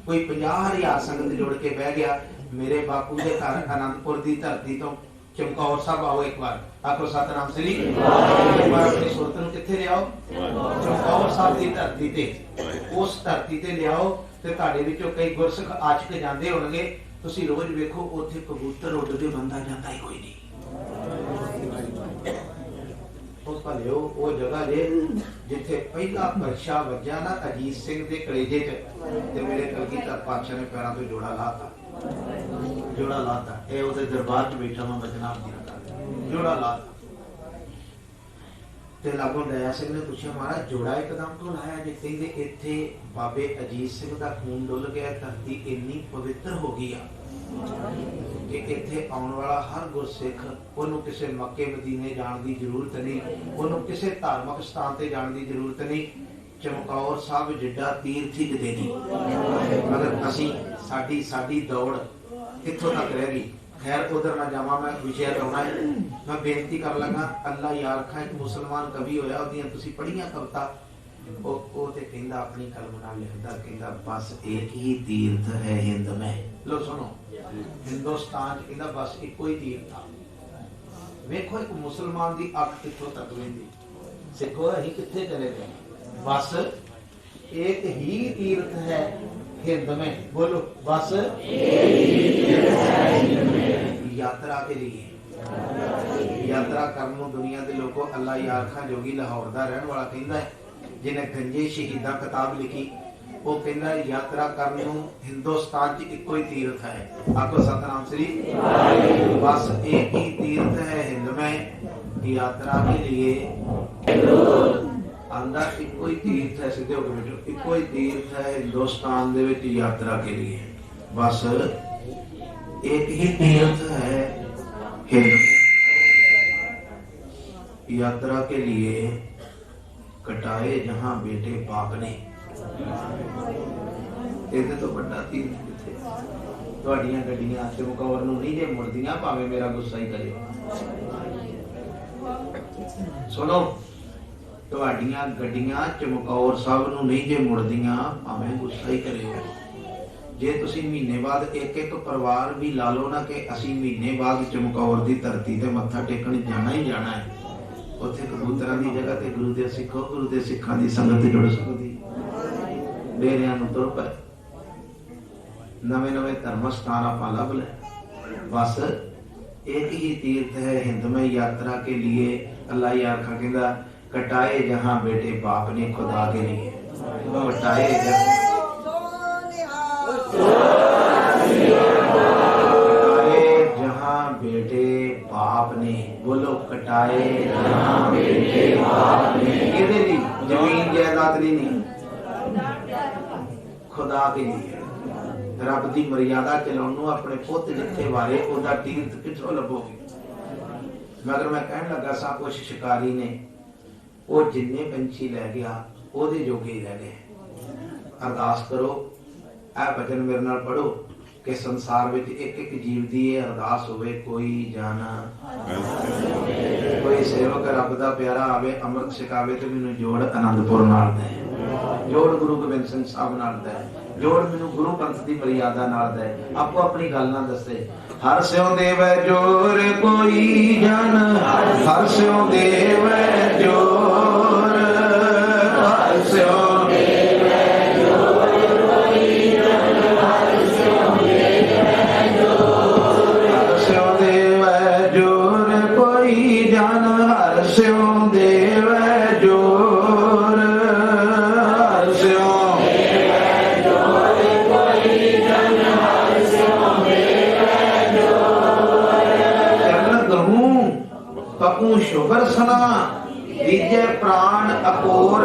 ਕੋਈ 50,000 ਸੰਗਤ ਜੋੜ ਕੇ ਬਹਿ ਗਿਆ। ਮੇਰੇ ਬਾਪੂ ਦੇ ਘਰ ਅਨੰਦਪੁਰ ਦੀ ਧਰਤੀ ਤੋਂ ਚਮਕੌਰ ਸਾਹਿਬ ਆਓ ਇੱਕ ਵਾਰ। ਆਖੋ ਸਤਨਾਮ ਸ੍ਰੀ। ਆਪਣੀ ਸੁਰਤ ਨੂੰ ਕਿੱਥੇ ਲਿਆਓ? ਚਮਕੌਰ ਸਾਹਿਬ ਦੀ ਧਰਤੀ ਤੇ। ਉਸ ਧਰਤੀ ਤੇ ਲਿਆਓ ਤੇ ਤੁਹਾਡੇ ਵਿੱਚੋਂ ਕਈ ਗੁਰਸਿੱਖ ਆਸ਼ਕ ਜਾਂਦੇ ਹੋਣਗੇ। ਤੁਸੀਂ ਰੋਜ਼ ਵੇਖੋ ਉੱਥੇ ਕਬੂਤਰ ਉੱਡਦੇ, ਬੰਦਾ ਜਾਂਦਾ ਹੀ ਕੋਈ ਨਹੀਂ। ਉਸ ਭਲਿਓ ਉਹ ਜਗ੍ਹਾ ਜੇ ਜਿੱਥੇ ਪਹਿਲਾ ਪਰਛਾ ਵੱਜਿਆ ਨਾ ਅਜੀਤ ਸਿੰਘ ਦੇ ਕਲੇਜੇ 'ਚ, ਤੇ ਮੇਰੇ ਕਲਗੀਧਰ ਪਾਤਸ਼ਾਹ ਨੇ ਪੈਰਾਂ ਤੋਂ ਜੋੜਾ ਲਾਤਾ, ਜੋੜਾ ਲਾਤਾ। ਇਹ ਉਹਦੇ ਦਰਬਾਰ 'ਚ ਬੈਠਾ ਮੈਂ ਬਚਨਾਮ ਜੀ ਦਾ ਜੋੜਾ ਲਾਤਾ। ਤੇ ਲਾਗੋਂ ਦਇਆ ਸਿੰਘ ਨੇ ਪੁੱਛਿਆ, ਮਹਾਰਾਜ ਜੋੜਾ ਇੱਕਦਮ ਤੋਂ ਲਾਇਆ ਜੇ? ਕਹਿੰਦੇ ਇੱਥੇ ਬਾਬੇ ਅਜੀਤ ਸਿੰਘ ਦਾ ਖੂਨ ਡੁੱਲ ਗਿਆ, ਧਰਤੀ ਇੰਨੀ ਪਵਿੱਤਰ ਹੋ ਗਈ ਆ ਕਿ ਇੱਥੇ ਆਉਣ ਵਾਲਾ ਹਰ ਗੁਰਸਿੱਖ, ਉਹਨੂੰ ਕਿਸੇ ਮੱਕੇ ਮਦੀਨੇ ਜਾਣ ਦੀ ਜ਼ਰੂਰਤ ਨਹੀਂ, ਉਹਨੂੰ ਕਿਸੇ ਧਾਰਮਿਕ ਸਥਾਨ ਤੇ ਜਾਣ ਦੀ ਜ਼ਰੂਰਤ ਨਹੀਂ। ਚਮਕੌਰ ਸਾਹਿਬ ਜਿੱਡਾ ਤੀਰਥ ਹੀ ਕਿਤੇ ਨਹੀਂ। ਮਗਰ ਅਸੀਂ ਸਾਡੀ ਦੌੜ कित्थों तक रह गई। खैर उधर ना जावा, मैं विषय लाना है। मैं बेनती कर लगा, अल्लाह यार खा एक मुसलमान कवि होया, ओदियां तुसीं पढ़ियां कविता, ਉਹ ਤੇ ਕਹਿੰਦਾ ਆਪਣੀ ਕਲਮ ਨਾਲ ਲਿਖਦਾ, ਕਹਿੰਦਾ ਬਸ ਇੱਕ ਹੀ ਤੀਰਥ ਹੈ ਹਿੰਦ ਮੈਂ। ਲੋ ਸੁਣੋ, ਹਿੰਦੁਸਤਾਨ ਚ ਕਹਿੰਦਾ ਬਸ ਇੱਕੋ ਹੀ ਤੀਰਥ ਆ। ਵੇਖੋ ਇੱਕ ਮੁਸਲਮਾਨ ਦੀ ਅੱਖ ਕਿੱਥੋਂ ਤੱਕ ਲੈਂਦੀ। ਸਿੱਖੋ ਅਸੀਂ ਕਿੱਥੇ ਚਲੇ ਗਏ। बस एक ही तीर्थ है हिंद में, बोलो बस यात्रा के लिए, यात्रा करने दुनिया के लोगों अल्लाह यार खां जोगी लाहौर का रहने वाला कहता है, जिन्हें गंजे शहीदा किताब लिखी, वो कहता है यात्रा करने हिंदुस्तान च इको ही तीर्थ है। आपको सतनाम श्री, बस एक ही तीर्थ है हिंद में, यात्रा के लिए आंदा इको ही तीर्थ है। सीधे होकर बैठो, इको ही तीर्थ है हिंदुस्तान दे विच यात्रा के लिए, बस एक ही तीर्थ है हिंद यात्रा के लिए, कटाए जहां बेटे बाप ने। इहदे तो बड़ा तीर्थ किथे। तुहाडीआं गड्डियां चमकौर नूं नहीं जे मुड़दियां, भावें मेरा गुस्सा ही करियो। सुनो, ਤੁਹਾਡੀਆਂ ਗੱਡੀਆਂ ਚਮਕੌਰ ਸਾਹਿਬ ਨੂੰ ਨਹੀਂ ਜੇ ਮੁੜਦੀਆਂ, ਭਾਵੇਂ ਗੁੱਸਾ ਹੀ ਕਰਿਓ। ਜੇ ਤੁਸੀਂ ਮਹੀਨੇ ਬਾਅਦ ਇੱਕ ਇੱਕ ਪਰਿਵਾਰ ਵੀ ਲਾ ਲਓ ਨਾ ਕਿ ਅਸੀਂ ਮਹੀਨੇ ਬਾਅਦ ਚਮਕੌਰ ਦੀ ਧਰਤੀ ਤੇ ਮੱਥਾ ਟੇਕਣ ਜਾਣਾ ਹੀ ਜਾਣਾ ਹੈ, ਉੱਥੇ ਕਬੂਤਰਾਂ ਦੀ ਜਗ੍ਹਾ ਤੇ ਗੁਰੂ ਦੇ ਸਿੱਖੋ, ਗੁਰੂ ਦੇ ਸਿੱਖਾਂ ਦੀ ਸੰਗਤ ਜੁੜ ਸਕਦੀ। ਡੇਰਿਆਂ ਨੂੰ ਤੁਰ ਪਏ, ਨਵੇਂ ਨਵੇਂ ਧਰਮ ਸਥਾਨ ਆਪਾਂ ਲੱਭ ਲੈ। ਬਸ एक ही तीर्थ है हिंद में यात्रा के लिए, अल्लाह यार खा कहता कटाए जहां बेटे बाप ने खुदा के लिए, कटाए जहां बेटे बाप ने, बोलो कटाए जहां बेटे बाप ने। किहदे लिए? जमीन जायदाद नहीं, खुदा के लिए। रब की मर्यादा चलाउण नूं अपने पुत जिथे वारे ओदा तीर्थ किथों लभोगे। मगर मैं कहण लगा सा कुछ शिकारी ने वो जिन्ने पंछी लै गया ओदे जोगे ही रह गए। अरदास करो, ऐ भजन मेरे नाल पढ़ो कि संसार विच एक एक जीव दी अरदास होवे, कोई जाना कोई सेवक रब दा प्यारा आवे, अमृत छकावे ते मैनूं जोड़ आनंदपुर नाल दे, जोड़ गुरु गोबिंद सिंह साहब नाल दे, जोड़ मैनूं गुरु पंथ दी मर्यादा नाल दे। आपको अपनी गल ना दसे। हर स्यों देवै जोर कोई जन, हर स्यों देवै जोर, हर स्यों देवै जोर कोई जन, हर स्यों देवै जोर, हर स्यों देवै जोर कोई जन, हर स्यों देवै जोर, हर स्यों शुगर सना दीजे प्राण अकोर।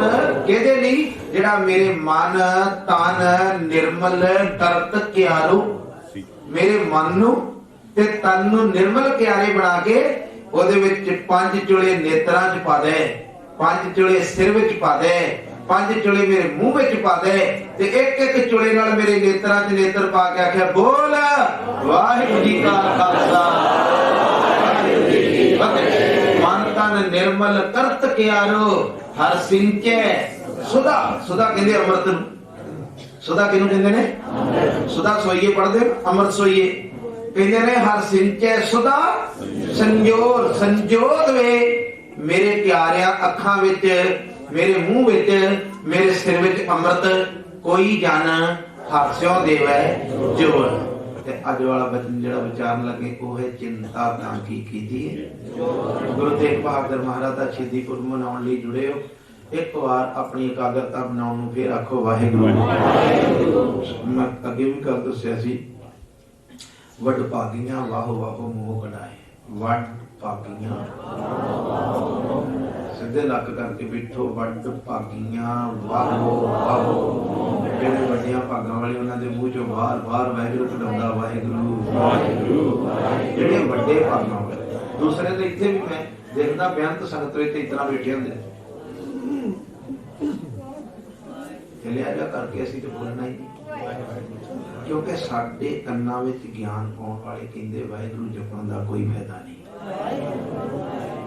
केदे लई? जेड़ा मेरे मन तन निर्मल करत क्यारू, मेरे मन नूं ते तन नूं निर्मल क्यारे बना के ओदे विच 5 चुले नेत्रां च पा दे, 5 चुले सिर विच पा दे, 5 चुले मेरे मुंह विच पा दे, ते एक एक चुले नाल मेरे नेत्रां च नेत्र पा के आख्या बोल वाहिगुरू जी का खालसा वाहिगुरू जी की फतेह। मन तन निर्मल करत क्यारो, हर सिंचे सुधा। सुधा कहंदे अमृत नूं। सुधा किहनूं कहंदे ने? सुधा सोइए पढ़दे, अमृत सोइए कहंदे ने। हर सिंचे सुधा संजोर, संजोत वे मेरे प्यारियां अखां विच, मेरे मुंह विच, मेरे सिर विच अमृत कोई जन हास्यों देवै जोर। ते अज वाला बचन जिहड़ा विचारन लगे वो है चिंता तां की कीती है। गुरु तेग बहादुर महाराज दा शहीदी पुरब मनाउण लई जुड़े हो, एक बार अपनी एकाग्रता बनाउण नूं फिर आखो वाहिगुरू। मैं अगे भी गल दस्सिया सी, वड भागियां वाहो वाहो मोह कढाए, वड भागियां सीधे लक करके बैठो, वड भागियां वाहो वाहो। ਜਿਹੜੇ ਵੱਡੀਆਂ ਭਾਗਾਂ ਵਾਲੇ ਉਹਨਾਂ ਦੇ ਮੂੰਹ ਚੋਂ ਬਾਰ-ਬਾਰ ਵਾਹਿਗੁਰੂ ਕਢਾਉਂਦਾ, ਵਾਹਿਗੁਰੂ ਵਾਹਿਗੁਰੂ। ਜਿਹੜੇ ਵੱਡੇ ਭਾਗਾਂ ਵਾਲੇ ਦੂਸਰੇ ਦੇ ਇੱਥੇ ਵੀ ਮੈਂ ਦੇਖਦਾ ਬੇਅੰਤ ਸੰਗਤ ਵਿੱਚ ਇਤਨਾ ਬੈਠੇ ਹੁੰਦੇ, ਲਿਆ ਜਾ ਕਰਕੇ ਅਸੀਂ ਤੇ ਬੋਲਣਾ ਹੀ ਨਹੀਂ। क्योंकि साडे कन्नां विच ज्ञान पाउण वाले कहंदे वाहिगुरू जपण दा कोई फायदा नहीं।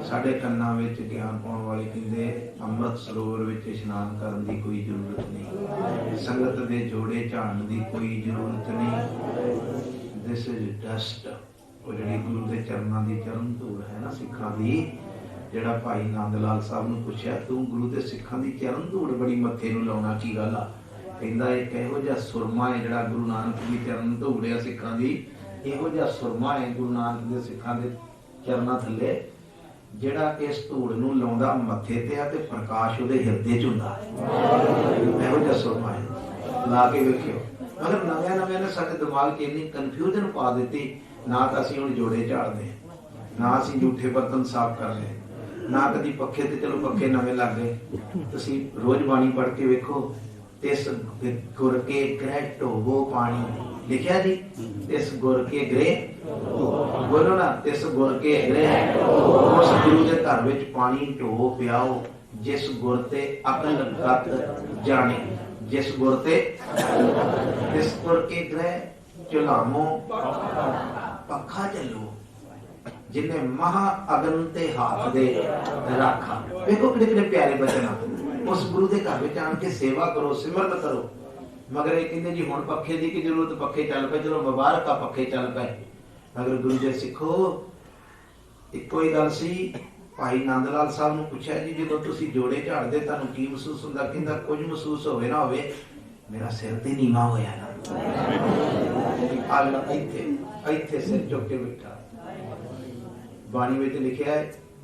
साडे कन्नां विच ज्ञान पाउण वाले कहंदे अमृत सरोवर विच इशनान करन दी कोई जरूरत नहीं, संगत दे जोड़े झाड़न दी कोई जरूरत नहीं। This is dust. वो जिहड़ी गुरु दे चरनां दी चरण धूड़ है ना सिखां दी, जिहड़ा भाई नंद लाल साहब नूं पुछया तूं गुरु दे सिखां दी चरण धूड़ बड़ी मत्थे नूं लाउणा की गल आ? कहंदा एक इहो जिहा सुरमा है जिहड़ा गुरु नानक दी चरण धूड़ आ सिखां दी, इहो जिहा सुरमा है गुरु नानक दे सिखां दे चरनां थल्ले जिहड़ा इस धूड़ नूं लाउंदा मत्थे ते आ ते प्रकाश उहदे हिरदे च हुंदा। इहो जिहा सुरमा है, ला के वेखियो। मगर नव्या ने साडे दिमाग च इन्नी कन्फ्यूजन पा दित्ती, ना तां असीं हुण जोड़े झाड़दे, ना असीं जूठे बर्तन साफ करदे, ना कदी पक्खे ते चलो पक्खे नवें लग गए। तुसीं रोज बाणी पढ़ के वेखो, तिस गुर के ग्रह ढोवो पानी लिखिया जी, तिस गुर के ग्रह बोलो ना, तिस गुर के ग्रह उस गुरु के घर विच पानी ढो पियाओ जिस गुर ते अकल गत जाने, जिस गुर ते तिस गुर के ग्रह चुलामो पखा चलो जिन्हें महा अगन ते हाथ दे रखा। देखो कितने कितने प्यारे बचन। उस गुरु के घर में आन के सेवा करो, सिमरन करो। मगर ये कहते जी हुण पखे की जरूरत, पखे चल पे, चलो मुबारक आ पखे चल पे। मगर गुरु जी सिखो इको ही गल सी, भाई नंद लाल साहब नूं पुछया जी जो तुसीं जोड़े झाड़दे तुहानूं की महसूस हुंदा? कहंदा कुछ महसूस होवे ना होवे, मेरा सिर ते नीवा होया ना। अल्लाह इत्थे सिर चुक के बैठा। बाणी में लिखा है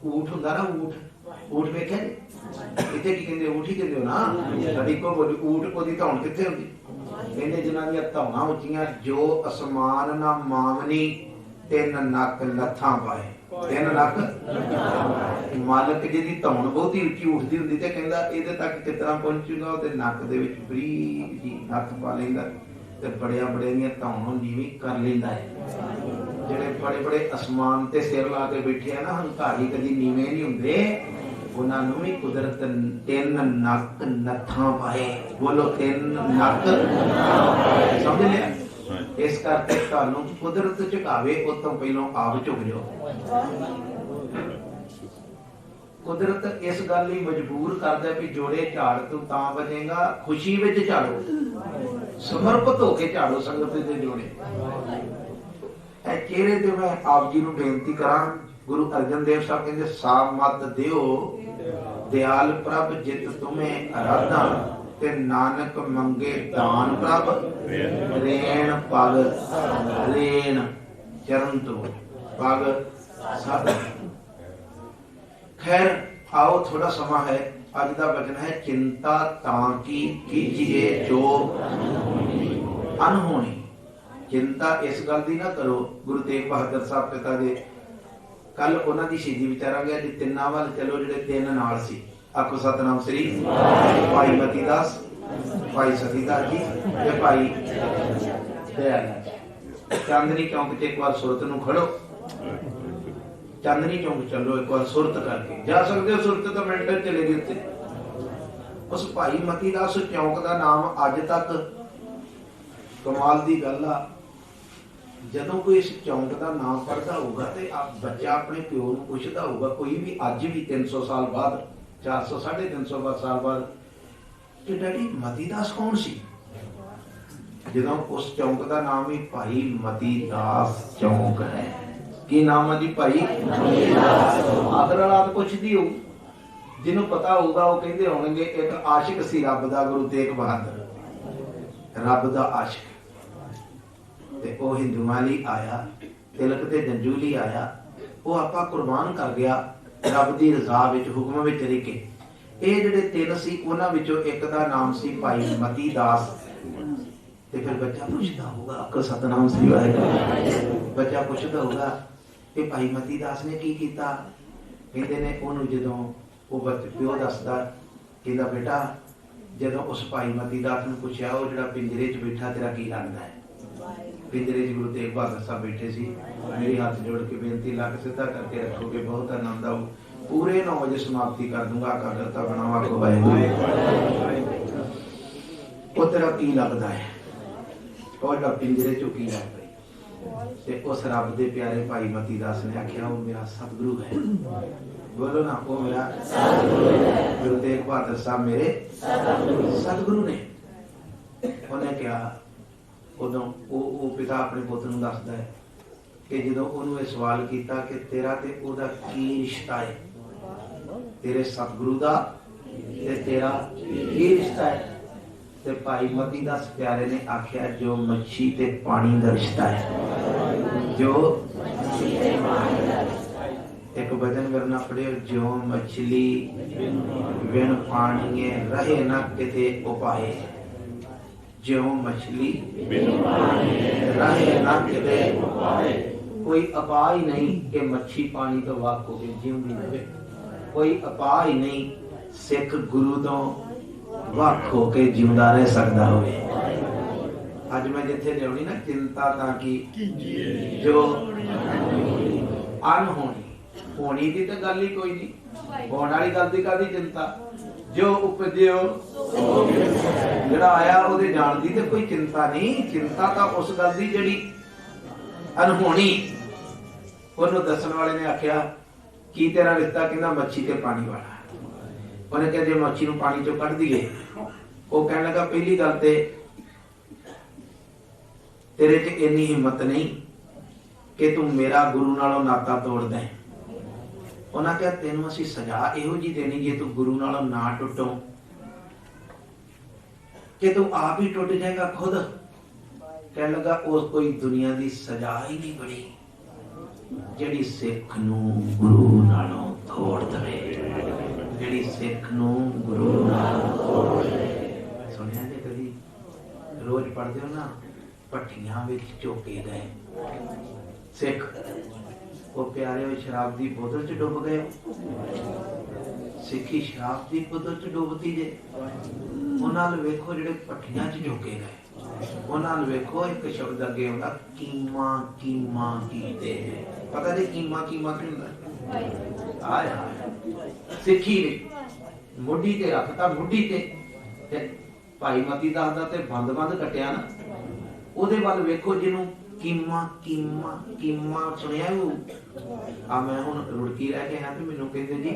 ऊठ हुंदा ना, ऊठ वेख्या जी, इत्थे की कहंदे ऊठ ही कहंदे हो ना। साडी को बोली ऊठ कोदी धौण कित्थे हुंदी? कहंदे जिन्हां दी धौणां उच्चियां जो असमान ना मावनी तिन नक लथां पाए, तिन नक मालक जी दी धौण बहुती उच्ची उठदी हुंदी ते कहंदा इहदे तक कितना पहुंचूगा, ओहदे नक दे विच बरीक जी हत्थ पा लैंदा ते बड़िया बड़िया दी धौण नीवी कर लैंदा है। ਜਿਹੜੇ बड़े बड़े आसमान ते सिर ला के बैठे हैं ना, हंकारी कदी नीवे नहीं हुंदे, उन्हां नूं भी कुदरत तिन नक नथां पाए। बोलो तिन नक, समझ लिया? इस करके तुहानूं कुदरत झुकावे उस तों पहिलों आप झुक जाओ। कुदरत इस गल लई मजबूर करदा कि जोड़े झाड़ तूं तां बचेगा, खुशी विच झाड़ो, समर्पित होके झाड़ो संगत दे जोड़े। चेहरे ते मैं आप जी नूं बेनती करां, गुरु अर्जन देव साहब कहंदे साब मत दिओ दयाल प्रभ जित तुम्हें आराधा, ते नानक मंगे दान प्रभ रेण पग, रेण चरण तो पग सद। खैर आओ थोड़ा समा है, अज दा वचन है चिंता तां की कीजिए जो अनहोनी। चिंता इस गल की ना करो। गुरु तेग बहादुर साहब पिता दे कल उन्हां दी शहीदी विचारा गया जी, तिन्नां वल चलो जिहड़े तिन नाल सी। आखो सतनाम श्री। भाई मती दास, भाई सतीदास जी ते भाई दयाल। चांदनी चौक च एक बार सुरत नूं खड़ो, चांदनी चौक चलो एक बार सुरत करके जा सकते हो। सुरत तो मिनट चले गए उत्ते। उस भाई मती दास चौक का नाम अज तक कमाल दी गल आ, जदों कोई इस चौंक का नाम पढ़ता होगा तो बच्चा अपने प्यो नूं पुछदा होगा, कोई भी अज भी 300 साल बाद, 400 350 साल बाद, कि डैडी मतीदास कौन सी? जदों उस चौंक का नाम ही भाई मतीदास चौंक है। की नाम है जी? भाई आदर औलाद पुछदी हो, जिन्हों पता होगा वो कहते होंगे एक आशिक सी रब दा, गुरु तेग बहादुर रब दा आशिक। ते ओ हिंदुआं लई आया, तिलक ते जंजू लई आया, वो आपा कुर्बान कर गया रब दी रज़ा विच, हुक्म विच रह के। ਇਹ ਜਿਹੜੇ ਤਿੰਨ ਸੀ ਉਹਨਾਂ ਵਿੱਚੋਂ ਇੱਕ ਦਾ ਨਾਮ ਸੀ ਭਾਈ ਮਤੀ ਦਾਸ। ਤੇ ਫਿਰ ਬੱਚਾ ਪੁੱਛਦਾ ਹੋਊਗਾ, ਅਕਲ ਸਤਨਾਮ ਸ੍ਰੀ ਵਾਹਿਗੁਰੂ। ਬੱਚਾ ਪੁੱਛਦਾ ਹੋਊਗਾ ਕਿ ਭਾਈ ਮਤੀ ਦਾਸ ਨੇ ਕੀ ਕੀਤਾ? ਕਹਿੰਦੇ ਨੇ ਉਹਨੂੰ ਜਦੋਂ ਉਹ ਪਿਓ ਦੱਸਦਾ, ਕਹਿੰਦਾ ਬੇਟਾ ਜਦੋਂ ਉਸ ਭਾਈ ਮਤੀ ਦਾਸ ਨੂੰ ਪੁੱਛਿਆ ਉਹ ਜਿਹੜਾ ਪਿੰਜਰੇ 'ਚ ਬੈਠਾ ਤੇਰਾ ਕੀ ਲੱਗਦਾ ਹੈ? पिंजरे च गुरु तेग बहादुर साहब बैठे सी। मेरे हाथ जोड़ के बेनती लक सीधा करके रखोगे, बहुत आनंद आऊ। पूरे 9 बजे समाप्ति कर दूंगा। एकाग्रता बनावा को वाहिगुरू। वो तेरा की लगता है? और पिंजरे चुकी जा पई ते उस रब दे प्यारे भाई मती दास ने आख्या वो मेरा सतगुरु है। बोलो ना, वो मेरा गुरु तेग बहादुर साहब मेरे सतगुरु ने। उन्हें क्या उदों वो पिता अपने पुत्र नूं दसदा है कि जदों उन्होंने ये सवाल किया कि तेरा ते ओदा की रिश्ता है, तेरे सतगुरु दा ते तेरा की रिश्ता है, ते भाई मती दास प्यारे ने आख्या जो मच्छी ते पानी दा रिश्ता है। जो एक वचन करना पड़े, जो मछली बिन पानी रहे न किते उपाए। जो मछली रहे न किते उपाए। कोई अपा ही नहीं कि मच्छी पानी तो वाक हो गई जीवनी रहे। कोई अपा ही नहीं सिख गुरु तो वाक होके जिंदा रह सकता होवे। आज मैं जिथे लियानी ना चिंता ताकि जो अनहोनी होनी की तो गल ही कोई नहीं, होने वाली गल की कादी चिंता। जो उपजो जड़ा आया ओदे जान दी ते कोई चिंता नहीं। चिंता तो उस गल की जिहड़ी अनहोनी। उन्होंने दसन वाले ने आख्या की तेरा रिश्ता, कहना मच्छी ते पानी वाला। उन्हें कहा जो मच्छी नूं पानी चों कढ दईए। वो कहने लगा पहली गल ते तेरे च इन्नी हिम्मत नहीं कि तू मेरा गुरु नालों नाता तोड़ दे। उन्हें कहा तेनों असीं सजा इहो जी देनी जे तू गुरु नालों ना टुटो कि तू आप ही टुट जाएगा खुद। कहने लगा उस कोई दुनिया की सजा ही नहीं बड़ी जिहड़ी सिख नूं गुरु नालों तोड़ दवे। जिहड़ी सिख नूं गुरु नालों तोड़ दवे। सुनिया जे कदी रोज पढ़दे हो ना भट्ठियां विच झोके गए सिख, वो प्यारे शराब की बोतल च डुब गए। सिखी शराब की बोतल च डुबती जे। उन्हां वेखो जिहड़े भट्ठियां च झोके गए, उन्हां वेखो एक शब्द अगे आउंदा कीमा कीमा कीते। पता जी कीमा कीमा की हुंदा? आय हाय सिखी ने मुड्ढी ते रखता, मुड्ढी ते भाई मती दास दा ते बंद बंद कटिया ना, ओदे वल वेखो जिन्हों कीमा कीमा कीमा सुनिया। आ मैं हुण रुड़की रह के आया ते मैनूं कहंदे जी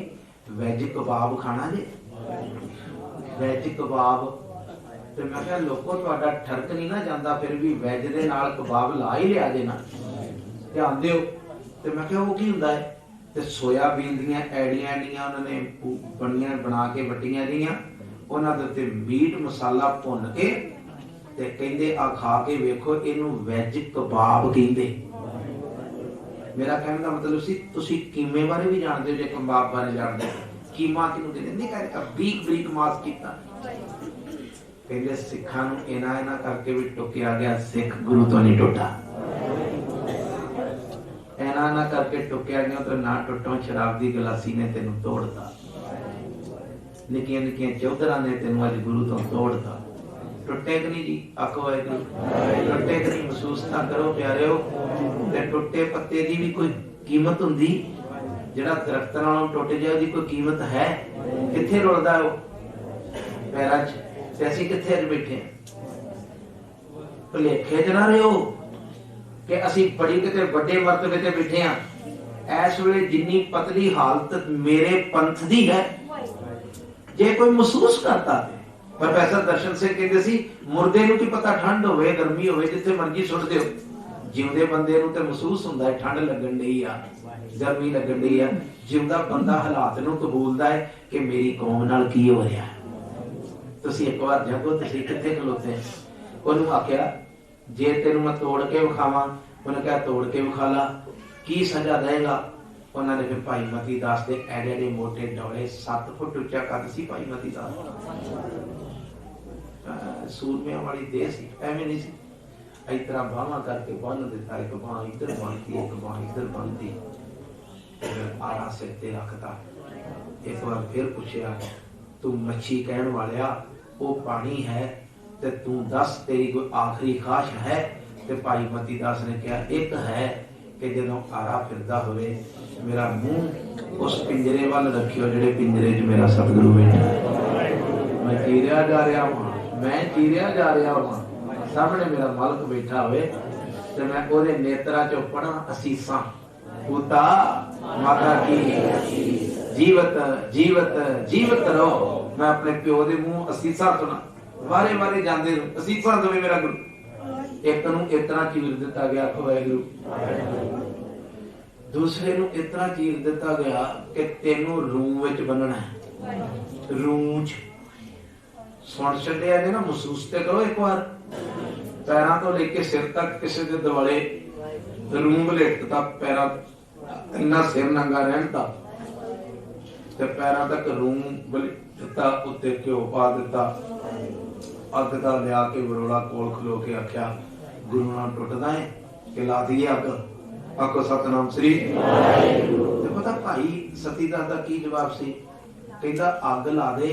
वैज कबाब खाना जे, वैज कबाब। ते मैं कहा लोको तुहाडा ठरक नहीं ना जांदा, फिर भी वैज दे नाल कबाब ला ही लिया जे ना, ध्यान दिओ। ते मैं कहा वो की हुंदा है? ते सोयाबीन दीयां ऐड़ियां ऐड़ियां उन्होंने बणियां बना के वट्टियां जिहियां, उन्हां दे उत्ते मीट मसाला भुन के ते कहंदे आ खा के वेखो इनू वैज कबाब कहंदे। मेरा कहने का मतलब सी तुसी कीमे बारे भी जानते हो, जे कबाब बारे जानते हो। कीमा किनू कहंदे नहीं, कहते बरीक बरीक मांस कीता। कहंदे सिखां नूं इना इना करके भी टुकिया गया, सिख गुरु तो नहीं टुटा। इना इना करके टुकिया गया तो ना टुटो। शराब दी गलासी ने तेनू तोड़ता, निक्कियां निक्कियां चौधरां ने तेनू अज गुरु तो तोड़ता। टुटे कि नहीं जी? आखो वाहिगुरू। टुटे कि नहीं? महसूस ना करो प्यारेओ। ते टुटे पत्ते दी भी कोई कीमत हुंदी? जिहड़ा दरख्त नालों टुट जाए ओदी कोई कीमत है? कित्थे रुलदा है पैरां च? ते असीं कित्थे अज बैठे हैं? भुलेखे च ना रहिओ कि असीं बड़ी किते वड्डे मरतबे ते बैठे हां। इस वेले जिन्नी पतली हालत मेरे पंथ दी है, जे कोई महसूस करता प्रोफेसर दर्शन सिंह कहते सी मुर्दे नूं की पता ठंड होवे गर्मी होवे जिथे मर्जी सुट दिओ, जिउंदे बंदे नूं ते महसूस हुंदा है ठंड लगन दी आ गर्मी लगन दी आ। जिउंदा बंदा हालात नूं कबूलदा है कि मेरी कौम नाल की हो रिहा है। तुसीं एक बार जागो, तुसीं कित्थे खलोते? ओनूं आख्या जे तेनूं मैं तोड़ के विखावां, उन्हें कहा तोड़ के विखा ला, की सजा देगा? उन्होंने फिर भाई मती दास के एडे एडे मोटे डोले 7 फुट उच्चा कद सी भाई मती दास, सूरमिया वाली देह सी, एवं नहीं सी। इस तरह बाहां करके बन दिता, एक बांह इधर बनती एक बांह इधर बनती, आरा सिर ते रखता। एक बार फिर पूछया तू मच्छी कहण वालिया वो पानी है ते तू दस तेरी कोई आखिरी ख्वाहिश है? ते भाई मती दास ने कहा एक है कि जदों आरा फिरदा होवे मेरा मुंह उस पिंजरे वाल रखियो जिहड़े पिंजरे च मेरा सतगुरु बैठा है। मैं चीरिया जा रहा हूं, मैं चीरिया जा रहा हूं। सामने मेरा मालक बैठा हुए तो मैं ओदे नेत्रा चो पढ़ा असीसा, पिता माता की जीवत जीवत जीवत रहो। मैं अपने प्यो दे मुंह असीसा सुना, वारे वारे जांदे असीसा दवे मेरा गुरु। एक नूं इतना चीर दिता गया वाहिगुरू, दूसरे नूं इतना चीर दिता गया कि तेनों रूम विच बनना है। रूम च सुन छड्डिया ने ना, महसूस ते करो एक बार। पैरां तो लेके सिर तक किसी दे दुआले रूम लपेटता, पैरां इन्ना सिर नंगा रहंदा ते पैरां तक रूम लपेटता, उत्ते घ्यो पा दिता, अग दा लिया के बरोड़ा कोल खलो के आख्या गुरु नाल टुटदा है कि ला दीए अग। आखो सतनाम श्री वाहिगुरू। ते पता भाई सतीदास दा की जवाब सी? कहंदा अग ला दे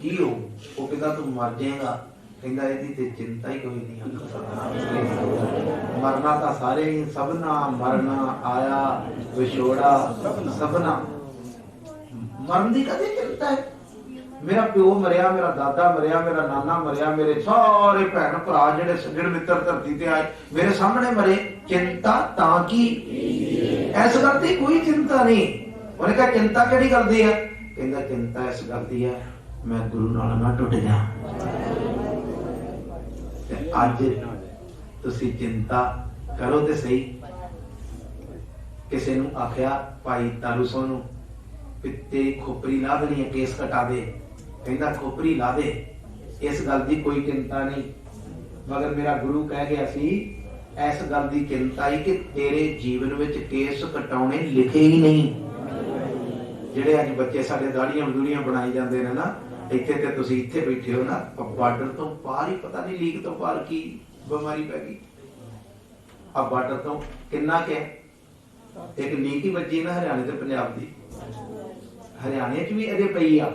की हो? वो कहंदा तू मर जाएगा। कहंदा इहदी ते चिंता ही कोई नहीं। आखो सतनाम श्री वाहिगुरू। मरना तां सारे ही, सबना मरना आया विछोड़ा सबना। मरन दी कदे चिंता है? मेरा प्यो मरिया, मेरा दादा मरिया, मेरा नाना मरिया, मेरे सारे भैन भरा जेडे सज्जण मित्र धरती ते आए मेरे सामने मरे। चिंता तां की? इस गल दी कोई चिंता नहीं। उन्हें कहा चिंता केड़ी गल दी है? कहंदा चिंता इस गल दी है मैं गुरु नाल ना टुट जा। ते अज तुसी चिंता करो ते सही। किसी नूं आख्या भाई तारू सोनू तेरी खोपरी ला देनी है, केस कटा दे। कहंदा खोपरी ला दे, इस गल दी कोई चिंता नहीं। मगर मेरा गुरु कह गया सी इस गल दी चिंता ही कि तेरे जीवन विच केस कटाउणे लिखे ही नहीं। जेडे अज बच्चे साडे दाड़ियां दूड़ियां बनाई जांदे ने ना, इत्थे ते तुसीं इत्थे बैठे हो ना, बार्डर तो पार ही पता नहीं लीक तो पार की बीमारी पै गई। अब बार्डर तो किन्ना के एक लीक ही बची ना हरियाणे ते पंजाब दी। हरियाणे च भी अजे पई आ,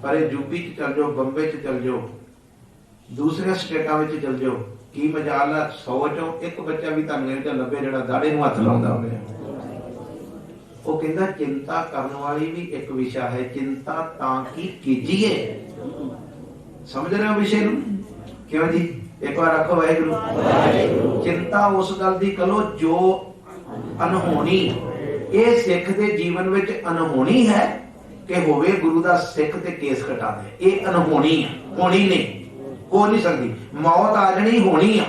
पर यूपी च चल जाओ, बंबे च चल जाओ, दूसरे स्टेटां विच चल जाओ, की मजाल है 100 चों एक बच्चा भी तुहानूं इह च लभे जिहड़ा दाड़े नूं हत्थ लाउंदा होवे। वो कहंदा चिंता करने वाली भी एक विषय है। चिंता तां की कीजिए। समझ रहे हो विषय नूं? क्यों जी? एक बार आखो वाहिगुरू। चिंता उस गल दी करो जो अनहोनी, ये सिख दे जीवन विच अनहोनी है कि होवे गुरु दा सिख ते केस कटा दे। ये अनहोनी है, होनी नहीं, हो नहीं सकती। मौत आ जानी, होनी है,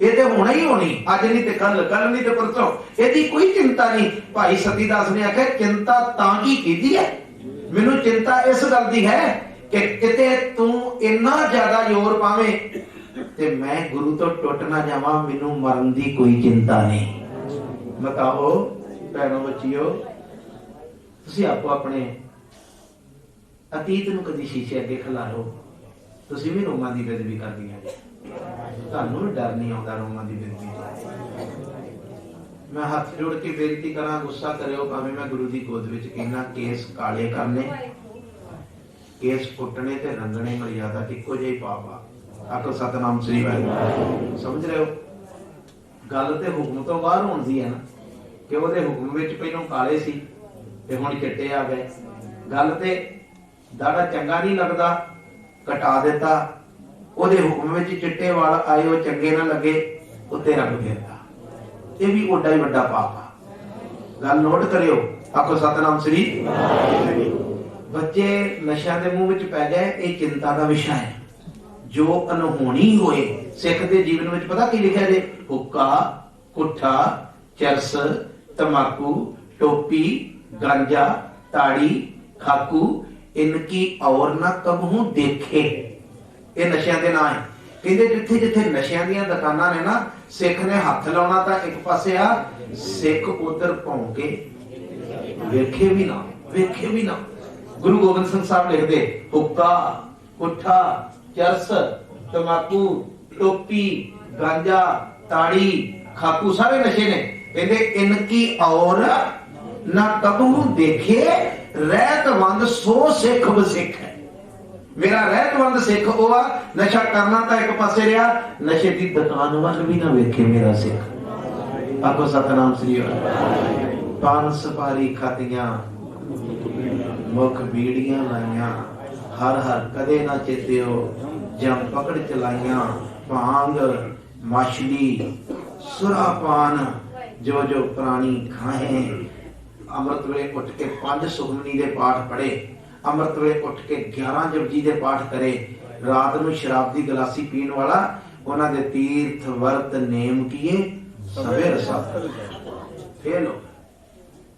ये ते होना ही होनी। अज नहीं ते कल, कल नहीं ते परसों, यदि कोई चिंता नहीं। भाई सतीदास ने आख्या चिंता तां की कीती है? मैनू चिंता इस गल दी है कि किते तू इन्ना ज्यादा जोर पावे ते मैं गुरु तो टुट ना जावां। मैनू मरन दी कोई चिंता नहीं। बताओ भैणों बच्चियो, ਤੁਸੀਂ ਆਪੋ ਆਪਣੇ ਅਤੀਤ ਨੂੰ ਕਦੀ ਸ਼ੀਸ਼ੇ ਅੱਗੇ ਖਿਲਾਰੋ। ਤੁਸੀਂ ਵੀ ਰੋਮਾਂ ਦੀ ਬੇਦਬੀ ਕਰਦੀਆਂ ਜੀ, ਤੁਹਾਨੂੰ ਵੀ ਡਰ ਨਹੀਂ ਆਉਂਦਾ ਰੋਮਾਂ ਦੀ ਬੇਦਬੀ। ਮੈਂ ਹੱਥ ਜੋੜ ਕੇ ਬੇਨਤੀ ਕਰਾਂ, ਗੁੱਸਾ ਕਰਿਓ ਭਾਵੇਂ ਮੈਂ ਗੁਰੂ ਦੀ ਗੋਦ ਵਿੱਚ ਕਹਿੰਦਾ ਕੇਸ ਕਾਲੇ ਕਰਨੇ, ਕੇਸ ਪੁੱਟਣੇ ਤੇ ਰੰਗਣੇ ਮਰਿਆਦਾ ਇੱਕੋ ਜਿਹੀ ਪਾਪ ਆ। ਆਖੋ ਸਤਨਾਮ ਸ੍ਰੀ ਵਾਹਿਗੁਰੂ। ਸਮਝ ਰਹੇ ਹੋ? ਗੱਲ ਤੇ ਹੁਕਮ ਤੋਂ ਬਾਹਰ ਹੁੰਦੀ ਹੈ ਨਾ, ਕਿ ਉਹਦੇ ਹੁਕਮ ਵਿੱਚ ਪਹਿਲਾਂ ਕਾਲੇ ਸੀ ਤੇ ਹੁਣ ਚਿੱਟੇ ਆ ਗਏ। ਗੱਲ ਤੇ ਦਾੜਾ ਚੰਗਾ ਨਹੀਂ ਲੱਗਦਾ, ਕਟਾ ਦਿੱਤਾ। ਉਹਦੇ ਹੁਕਮ ਵਿੱਚ ਚਿੱਟੇ ਵਾਲ ਆਏ, ਉਹ ਚੰਗੇ ਨਾ ਲੱਗੇ, ਉੱਤੇ ਰੰਗ ਦੇ ਦਿੱਤਾ। ਇਹ ਵੀ ਓਡਾ ਹੀ ਵੱਡਾ ਪਾਪ ਆ। ਗੱਲ ਨੋਟ ਕਰਿਓ। ਆਖੋ ਸਤਨਾਮ ਸ੍ਰੀ ਵਾਹਿਗੁਰੂ। ਬੱਚੇ ਨਸ਼ਿਆਂ ਦੇ ਮੂੰਹ ਵਿੱਚ ਪੈ ਗਏ, ਇਹ ਚਿੰਤਾ ਦਾ ਵਿਸ਼ਾ ਹੈ। ਜੋ ਅਨਹੋਣੀ ਹੋਏ ਸਿੱਖ ਦੇ ਜੀਵਨ ਵਿੱਚ ਪਤਾ ਕੀ ਲਿਖਿਆ ਜੇ? ਹੁੱਕਾ, ਕੁੱਠਾ, ਚਰਸ, तंबाकू, टोपी, गांजा, ताड़ी, खाकू, इनकी और ना कबहू देखे। ये नशियां दे नाम है। कहंदे जिथे जिथे नशियां दीयां दुकानां ने ना, सिख ने हथ लाउणा तां एक पासे आ, सिख उधर भौंके वेखे भी ना, वेखे भी ना। गुरु गोबिंद सिंह साहब लिखदे हुक्का, कुट्ठा, चरस, तंबाकू, टोपी, गांजा, ताड़ी, खाकू सारे नशे ने। कहते इनकी और ना कबू देखे, रहतवंद सो सिख बसिख है। मेरा रहतवंद सिख ओ आ, नशा करना तो एक पासे रहा, नशे की दुकान वाल भी ना वेखे मेरा सिख। आखो सतनाम श्री वाहिगुरू। पान सुपारी खातियां, मुख बीड़ियां लाइया, हर हर कदे ना चेतियो, जम पकड़ चलाइया, भांग मछली सुरापान जो जो प्राणी खाए। अमृत वेले उठ के 5 सुखमनी दे पाठ पढ़े, अमृत वेले उठ के 11 जपजी दे पाठ करे, रात नूं शराब दी गलासी पीण वाला उन्हां दे तीर्थ वर्त नेम किए सवेर साथ फेल हो।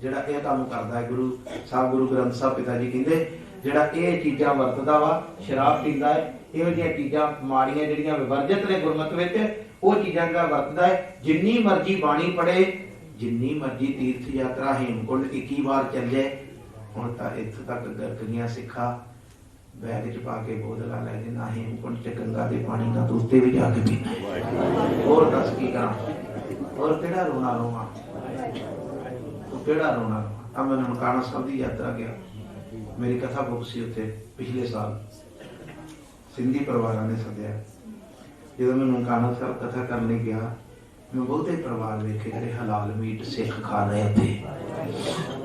ਜਿਹੜਾ ਇਹ ਕੰਮ ਕਰਦਾ ਹੈ ਗੁਰੂ ਸਾਹਿਬ, ਗੁਰੂ ਗ੍ਰੰਥ ਸਾਹਿਬ ਪਿਤਾ ਜੀ ਕਹਿੰਦੇ ਜਿਹੜਾ ਇਹ ਚੀਜ਼ਾਂ ਵਰਤਦਾ ਵਾ, ਸ਼ਰਾਬ ਪੀਂਦਾ ਹੈ, ਇਹੋ ਜਿਹੀਆਂ ਚੀਜ਼ਾਂ ਮਾੜੀਆਂ ਜਿਹੜੀਆਂ ਵਿਵਰਜਿਤ ਨੇ ਗੁਰਮਤਿ ਵਿੱਚ, ਉਹ ਚੀਜ਼ਾਂ ਦਾ ਵਰਤਦਾ ਹੈ। ਜਿੰਨੀ ਮਰਜ਼ੀ ਬਾਣੀ ਪੜ੍ਹੇ, ਜਿੰਨੀ ਮਰਜ਼ੀ ਤੀਰਥ ਯਾਤਰਾ ਹੇਮਕੁੰਡ 21 ਵਾਰ ਚੱਲੇ, ਹੁਣ ਤਾਂ ਇੱਥੋਂ ਤੱਕ ਗਰਕੀਆਂ ਸਿੱਖਾ ਬੈਗ ਚ ਪਾ ਕੇ ਬੋਤਲਾਂ ਲੈ ਕੇ ਨਾ ਹੇਮਕੁੰਡ ਚ ਗੰਗਾ ਦੇ ਪਾਣੀ ਦਾ ਉੱਤੇ ਵੀ ਜਾ ਕੇ ਪੀਣਾ। ਹੋਰ ਦੱਸ ਕੀ ਕਰਾਂ, ਹੋਰ ਕਿਹੜਾ ਰੋਣਾ ਰੋਵਾਂ, ਕਿਹੜਾ ਰੋਣਾ। ਆ ਮੈਂ ਨਨਕਾਣਾ ਸਾਹਿਬ ਦੀ ਯਾਤਰਾ ਗਿਆ, ਮੇਰੀ ਕਥਾ ਬੁੱਕ ਸੀ ਉੱਥੇ ਪਿਛਲੇ ਸਾਲ, ਸਿੰਧੀ ਪਰਿਵਾਰਾਂ ਨੇ ਸੱਦਿਆ। ਜਦੋਂ ਮੈਂ ਨਨਕਾਣਾ ਸਾਹਿਬ ਕਥਾ ਕਰਨ ਲਈ ਗਿਆ, ਮੈਂ ਬਹੁਤੇ ਪਰਿਵਾਰ ਵੇਖੇ ਜਿਹੜੇ ਹਲਾਲ ਮੀਟ ਸਿੱਖ ਖਾ ਰਹੇ ਇੱਥੇ,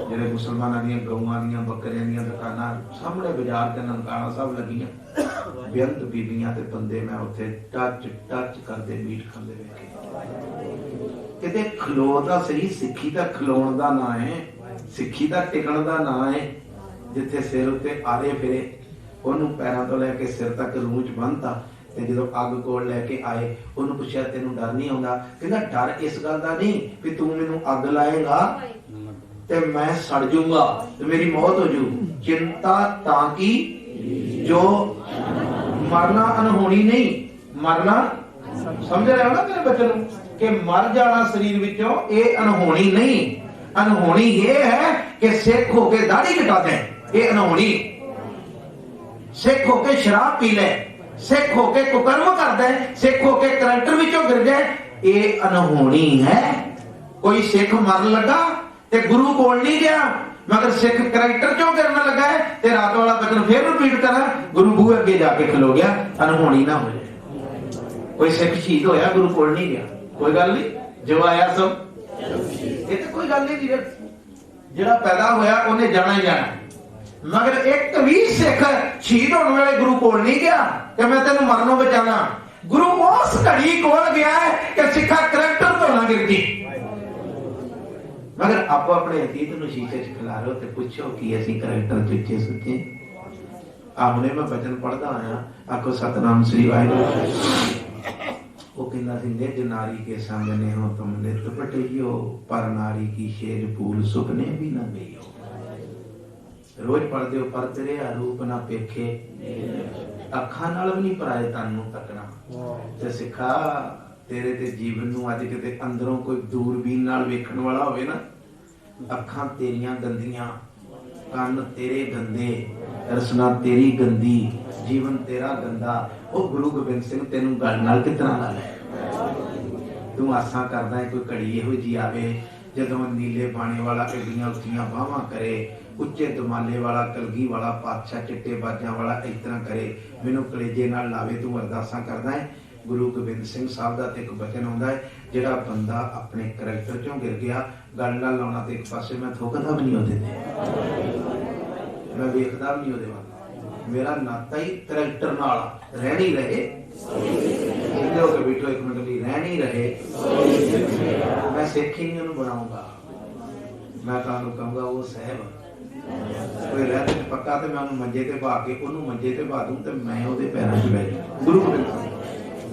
ਜਿਹੜੇ ਮੁਸਲਮਾਨਾਂ ਦੀਆਂ ਗਊਆਂ ਦੀਆਂ ਬੱਕਰੀਆਂ ਦੀਆਂ ਦੁਕਾਨਾਂ ਸਾਹਮਣੇ ਬਾਜ਼ਾਰ ਤੇ ਨਨਕਾਣਾ ਸਾਹਿਬ ਲੱਗੀਆਂ, ਬੇਅੰਤ ਬੀਬੀਆਂ ਤੇ ਬੰਦੇ ਮੈਂ ਉੱਥੇ ਟੱਚ ਕਰਦੇ ਮੀਟ ਖਾਂਦੇ ਵੇਖੇ। ਕਿਤੇ ਖਲੋ ਤਾਂ ਸਹੀ, ਸਿੱਖੀ ਦਾ ਖਲੋਣ ਦਾ ਨਾਂ ਹੈ, ਸਿੱਖੀ ਦਾ ਟਿਕਣ ਦਾ ਨਾਂ ਹੈ। ਜਿੱਥੇ ਸਿਰ ਉੱਤੇ ਆਰੇ ਫਿਰੇ, ਉਹਨੂੰ ਪੈਰਾਂ ਤੋਂ ਲੈ ਕੇ ਸਿਰ ਤੱਕ ਰੂਚ ਬੰਨਤਾ, ਤੇ ਜਦੋਂ ਅੱਗ ਕੋਲ ਲੈ ਕੇ ਆਏ ਉਹਨੂੰ ਪੁੱਛਿਆ ਤੈਨੂੰ ਡਰ ਨਹੀਂ ਆਉਂਦਾ? ਕਹਿੰਦਾ ਡਰ ਇਸ ਗੱਲ ਦਾ ਨਹੀਂ ਵੀ ਤੂੰ ਮੈਨੂੰ ਅੱਗ ਲਾਏਗਾ ਤੇ ਮੈਂ ਸੜ ਜਾਊਂਗਾ ਤੇ ਮੇਰੀ ਮੌਤ ਹੋ ਜੂ, ਚਿੰਤਾ ਤਾਂ ਕਿ ਜੋ ਮਰਨਾ ਅਨਹੋਣੀ ਨਹੀਂ, ਮਰਨਾ ਸਮਝ ਰਿਹਾ ਹੋ ਨਾ ਤੇਰੇ ਬੱਚੇ ਨੂੰ ਕਿ ਮਰ ਜਾਣਾ ਸਰੀਰ ਵਿੱਚੋਂ ਇਹ ਅਨਹੋਣੀ ਨਹੀਂ। ਅਨਹੋਣੀ ਇਹ ਹੈ ਕਿ ਸਿੱਖ ਹੋ ਕੇ ਦਾੜੀ ਕਟਾ ਦੇ, ਇਹ ਅਨਹੋਣੀ। ਸਿੱਖ ਹੋ ਕੇ ਸ਼ਰਾਬ ਪੀ ਲੈ, ਸਿੱਖ ਹੋ ਕੇ ਕੁਕਰਮ ਕਰਦਾ ਹੈ, ਸਿੱਖ ਹੋ ਕੇ ਕਰੈਕਟਰ ਵਿੱਚੋਂ ਗਿਰ ਜਾਏ, ਇਹ ਅਨਹੋਣੀ ਹੈ। ਕੋਈ ਸਿੱਖ ਮਰਨ ਲੱਗਾ ਤੇ ਗੁਰੂ ਕੋਲ ਨਹੀਂ ਗਿਆ, ਮਗਰ ਸਿੱਖ ਕਰੈਕਟਰ ਚੋਂ ਗਿਰਨ ਲੱਗਾ ਹੈ ਤੇ ਰਾਤ ਵਾਲਾ ਬਚਨ ਫੇਰ ਰਿਪੀਟ ਕਰਾਂ, ਗੁਰੂ ਬੂਹੇ ਅੱਗੇ ਜਾ ਕੇ ਖਲੋ ਗਿਆ, ਅਨਹੋਣੀ ਨਾ ਹੋ ਜਾਏ। ਕੋਈ ਸਿੱਖ ਸ਼ਹੀਦ ਹੋਇਆ, ਗੁਰੂ ਕੋਲ ਨਹੀਂ ਗਿਆ, ਕੋਈ ਗੱਲ ਨਹੀਂ, ਜੋ ਆਇਆ ਸਭ ਇਹ ਤਾਂ ਕੋਈ ਗੱਲ ਨਹੀਂ। ਜਿਹੜਾ ਪੈਦਾ ਹੋਇਆ ਉਹਨੇ ਜਾਣਾ ਹੀ ਜਾਣਾ, ਮਗਰ ਇੱਕ ਵੀ ਸਿੱਖ ਸ਼ਹੀਦ ਹੋਣ ਵੇਲੇ ਗੁਰੂ ਕੋਲ ਨਹੀਂ ਗਿਆ ਕਿ ਮੈਂ ਤੈਨੂੰ ਮਰਨੋਂ ਬਚਾਣਾ। ਗੁਰੂ ਉਸ ਘੜੀ ਕੋਲ ਗਿਆ ਹੈ ਕਿ ਸਿੱਖਾ ਕਰੈਕਟਰ ਤੋਂ ਨਾ ਗਿਰ ਗਈ। ਮਗਰ ਆਪੋ ਆਪਣੇ ਅਤੀਤ ਨੂੰ ਸ਼ੀਸ਼ੇ 'ਚ ਖਿਲਾਰੋ ਤੇ ਪੁੱਛੋ ਕਿ ਅਸੀਂ ਕਰੈਕਟਰ ਚੁੱਚੇ ਸੁੱਚੇ। ਆਹਨੇ ਮੈਂ ਬਚਨ ਪੜ੍ਹਦਾ ਆਇਆ, ਆਖੋ ਸਤਨਾਮ ਸ੍ਰੀ ਵਾਹਿਗੁਰੂ। वो कहना सी निज नारी के संग ने हो तुम नित पटियो, पर नारी की शेर फूल सुपने भी न गई। रोज पढ़ते हो पर तेरे रूप ना पेखे, अखा नाल भी नहीं पराए तन नूं तकना। ते सिखा तेरे ते जीवन नूं अज किते अंदरों कोई दूरबीन नाल वेखण वाला होवे ना, अखां तेरियां गंदियां, ਕੰਨ ਤੇਰੇ ਗੰਦੇ, ਰਸਨਾ ਤੇਰੀ ਗੰਦੀ, ਜੀਵਨ ਤੇਰਾ ਗੰਦਾ, ਉਹ ਗੁਰੂ ਗੋਬਿੰਦ ਸਿੰਘ ਤੈਨੂੰ ਗੱਲ ਨਾਲ ਕਿਤਨਾ ਲਾ ਲੈ। ਤੂੰ ਆਸਾਂ ਕਰਦਾ ਹੈ ਕੋਈ ਘੜੀ ਇਹੋ ਜੀ ਆਵੇ ਜਦੋਂ ਨੀਲੇ ਬਾਣੇ ਵਾਲਾ ਏਡੀਆਂ ਉੱਚੀਆਂ ਬਾਹਾਂ ਕਰੇ, ਉੱਚੇ ਦਮਾਲੇ ਵਾਲਾ ਕਲਗੀ ਵਾਲਾ ਪਾਤਸ਼ਾਹ ਚਿੱਟੇ ਬਾਜਾਂ ਵਾਲਾ ਇਸ ਤਰ੍ਹਾਂ ਕਰੇ, ਮੈਨੂੰ ਕਲੇਜੇ ਨਾਲ ਲਾਵੇ। ਤੂੰ ਅਰਦਾਸਾਂ ਕਰਦਾ ਹੈ। ਗੁਰੂ ਗੋਬਿੰਦ ਸਿੰਘ ਸਾਹਿਬ ਦਾ ਤੇ ਇੱਕ ਬਚਨ ਆਉਂਦਾ ਹੈ, ਜਿਹੜਾ ਬੰਦਾ ਆਪਣੇ ਕਰੈਕਟਰ ਚੋਂ ਗਿਰ ਗਿਆ, ਗੱਲ ਨਾਲ ਲਾਉਣਾ ਤੇ ਇੱਕ ਪਾਸੇ ਮੈਂ ਥੁੱਕਦਾ ਵੀ ਨਹੀਂ ਉਹਦੇ ਤੇ, ਮੈਂ ਵੇਖਦਾ ਵੀ ਨਹੀਂ ਉਹਦੇ ਵੱਲ, ਮੇਰਾ ਨਾਤਾ ਹੀ ਕਰੈਕਟਰ ਨਾਲ ਰਹਿ ਨਹੀਂ ਰਹੇ। ਸਿੱਧੇ ਹੋ ਕੇ ਬੈਠੋ ਇੱਕ ਮਿੰਟ ਲਈ, ਰਹਿ ਨਹੀਂ ਰਹੇ, ਮੈਂ ਸਿੱਖ ਹੀ ਨਹੀਂ ਉਹਨੂੰ ਬਣਾਉਂਗਾ। ਮੈਂ ਤੁਹਾਨੂੰ ਕਹੂੰਗਾ ਉਹ ਸਾਹਿਬ ਕੋਈ ਰਹਿ ਤੇ ਪੱਕਾ, ਤੇ ਮੈਂ ਉਹਨੂੰ ਮੰਜੇ ਤੇ ਪਾ ਕੇ ਉਹਨੂੰ ਮੰਜੇ ਤੇ ਪਾ ਦੂੰ ਤੇ ਮੈਂ ਉਹਦੇ ਪੈਰਾਂ 'ਚ ਬਹਿ ਜਾਵਾਂ।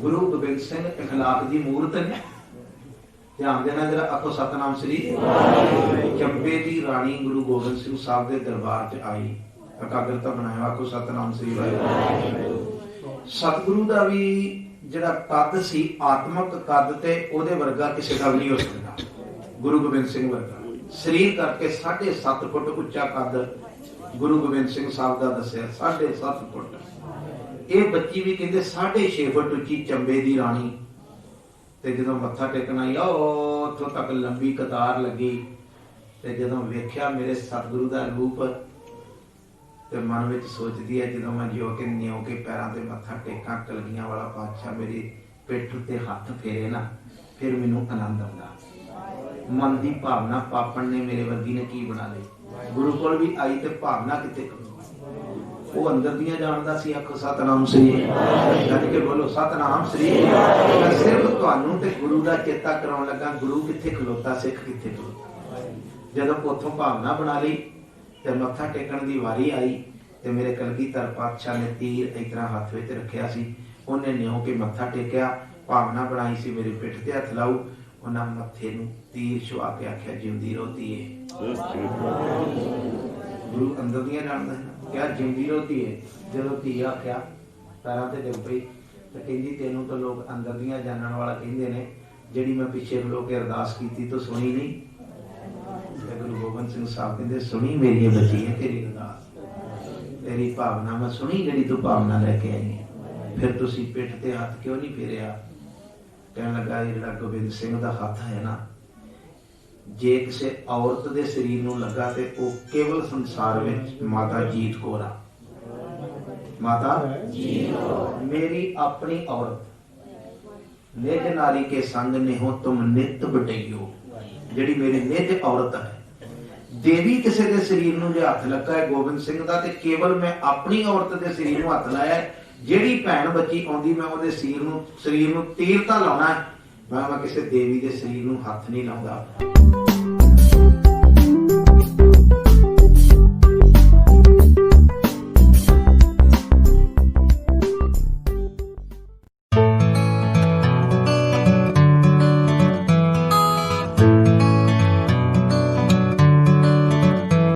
ਗੁਰੂ ਗੋਬਿੰਦ ਸਿੰਘ ਇਖਲਾਕ ਦੀ ਮੂਰਤ ਨੇ। ਧਿਆਨ ਦੇਣਾ ਜਰਾ, ਆਖੋ ਸਤਨਾਮ ਸ੍ਰੀ। ਚੰਬੇ ਦੀ ਰਾਣੀ ਗੁਰੂ ਗੋਬਿੰਦ ਸਿੰਘ ਸਾਹਿਬ ਦੇ ਦਰਬਾਰ 'ਚ ਆਈ, ਇਕਾਗਰਤਾ ਬਣਾਇਆ, ਆਖੋ ਸਤਨਾਮ ਸ੍ਰੀ ਵਾਹਿਗੁਰੂ। ਸਤਿਗੁਰੂ ਦਾ ਵੀ ਜਿਹੜਾ ਕੱਦ ਸੀ, ਆਤਮਕ ਕੱਦ, ਤੇ ਉਹਦੇ ਵਰਗਾ ਕਿਸੇ ਦਾ ਵੀ ਨਹੀਂ ਹੋ ਸਕਦਾ। ਗੁਰੂ ਗੋਬਿੰਦ ਸਿੰਘ ਵਰਗਾ ਸਰੀਰ ਕਰਕੇ 7.5 ਫੁੱਟ ਉੱਚਾ ਕੱਦ ਗੁਰੂ ਗੋਬਿੰਦ ਸਿੰਘ ਸਾਹਿਬ ਦਾ ਦੱਸਿਆ, 7.5 ਫੁੱਟ। ਇਹ ਬੱਚੀ ਵੀ ਕਹਿੰਦੇ 6.5 ਫੁੱਟ ਉੱਚੀ ਚੰਬੇ ਦੀ ਰਾਣੀ। ਤੇ ਜਦੋਂ ਮੱਥਾ ਟੇਕਣ ਆਈ, ਉੱਥੋਂ ਤੱਕ ਲੰਬੀ ਕਤਾਰ ਲੱਗੀ, ਤੇ ਜਦੋਂ ਵੇਖਿਆ ਮੇਰੇ ਸਤਿਗੁਰੂ ਦਾ ਰੂਪ, ਤੇ ਮਨ ਵਿੱਚ ਸੋਚਦੀ ਹੈ ਜਦੋਂ ਮੈਂ ਜਿਉ ਕੇ ਨਿਉ ਕੇ ਪੈਰਾਂ ਤੇ ਮੱਥਾ ਟੇਕਾਂ, ਕਲਗੀਆਂ ਵਾਲਾ ਪਾਤਸ਼ਾਹ ਮੇਰੀ ਪਿੱਠ ਉੱਤੇ ਹੱਥ ਫੇਰੇ ਨਾ, ਫਿਰ ਮੈਨੂੰ ਆਨੰਦ ਆਉਂਦਾ। ਮਨ ਦੀ ਭਾਵਨਾ ਪਾਪਣ ਨੇ ਮੇਰੇ ਵਰਗੀ ਨੇ ਕੀ ਬਣਾ ਲਈ। ਗੁਰੂ ਕੋਲ ਵੀ ਆਈ ਤੇ ਭਾਵਨਾ ਕਿਤੇ वो अंदर दियां जानदा सी। आखो सतनाम श्री कह के बोलो सतनाम श्री। मैं सिर्फ तुहानू ते गुरु दा चेता कराउण लगा, गुरु कित्थे खलोता, सिख कित्थे खलोता। जदों उथों भावना बना ली ते मत्था टेकण दी वारी आई ते मेरे कलगीधर पातशाह ने तीर इस तरह हाथ विच रखिया सी। उन्हें न्यों के मत्था टेकिया, भावना बनाई सी मेरी पिठ ते हथ लाऊ, उन्हां मत्थे नूं तीर छुआ के आख्या जिंदी रोती है। गुरु अंदर दियां जानदा है क्या जिंदी रोती है। जदों धी आख्या पैरां ते डिग पई ते कहंदी तैनूं तो लोग अंदर दियां जानण वाला कहंदे ने, जिहड़ी मैं पिछे खलो के अरदास कीती तो सुनी नहीं। गुरु गोबिंद सिंह साहब कहंदे सुनी मेरी बची है तेरी अरदास, तेरी भावना मैं सुनी जिहड़ी तू भावना लैके आई है। फिर तुसी पिठ ते हथ क्यों नहीं फेरिया। कहण लगा जिहड़ा गोबिंद सिंह दा हथ है ना, जे किसी औरत दे शरीर नूं लगा ते ओ केवल संसार विच माता जीत कौर आ। माता मेरी अपनी औरत, निज नारी के संग नेहो तुम नित बटइयो, जिहड़ी मेरी निज औरत है। देवी किसी के शरीर नूं जे हथ लगा है गोबिंद सिंह दा, ते केवल मैं अपनी औरत दे शरीर नूं हथ लाया है। जिहड़ी भैण बच्ची आउंदी मैं ओहदे शरीर नूं तीर तां लाउणा है, मैं किसी देवी दे शरीर नूं हथ नहीं लाउंदा।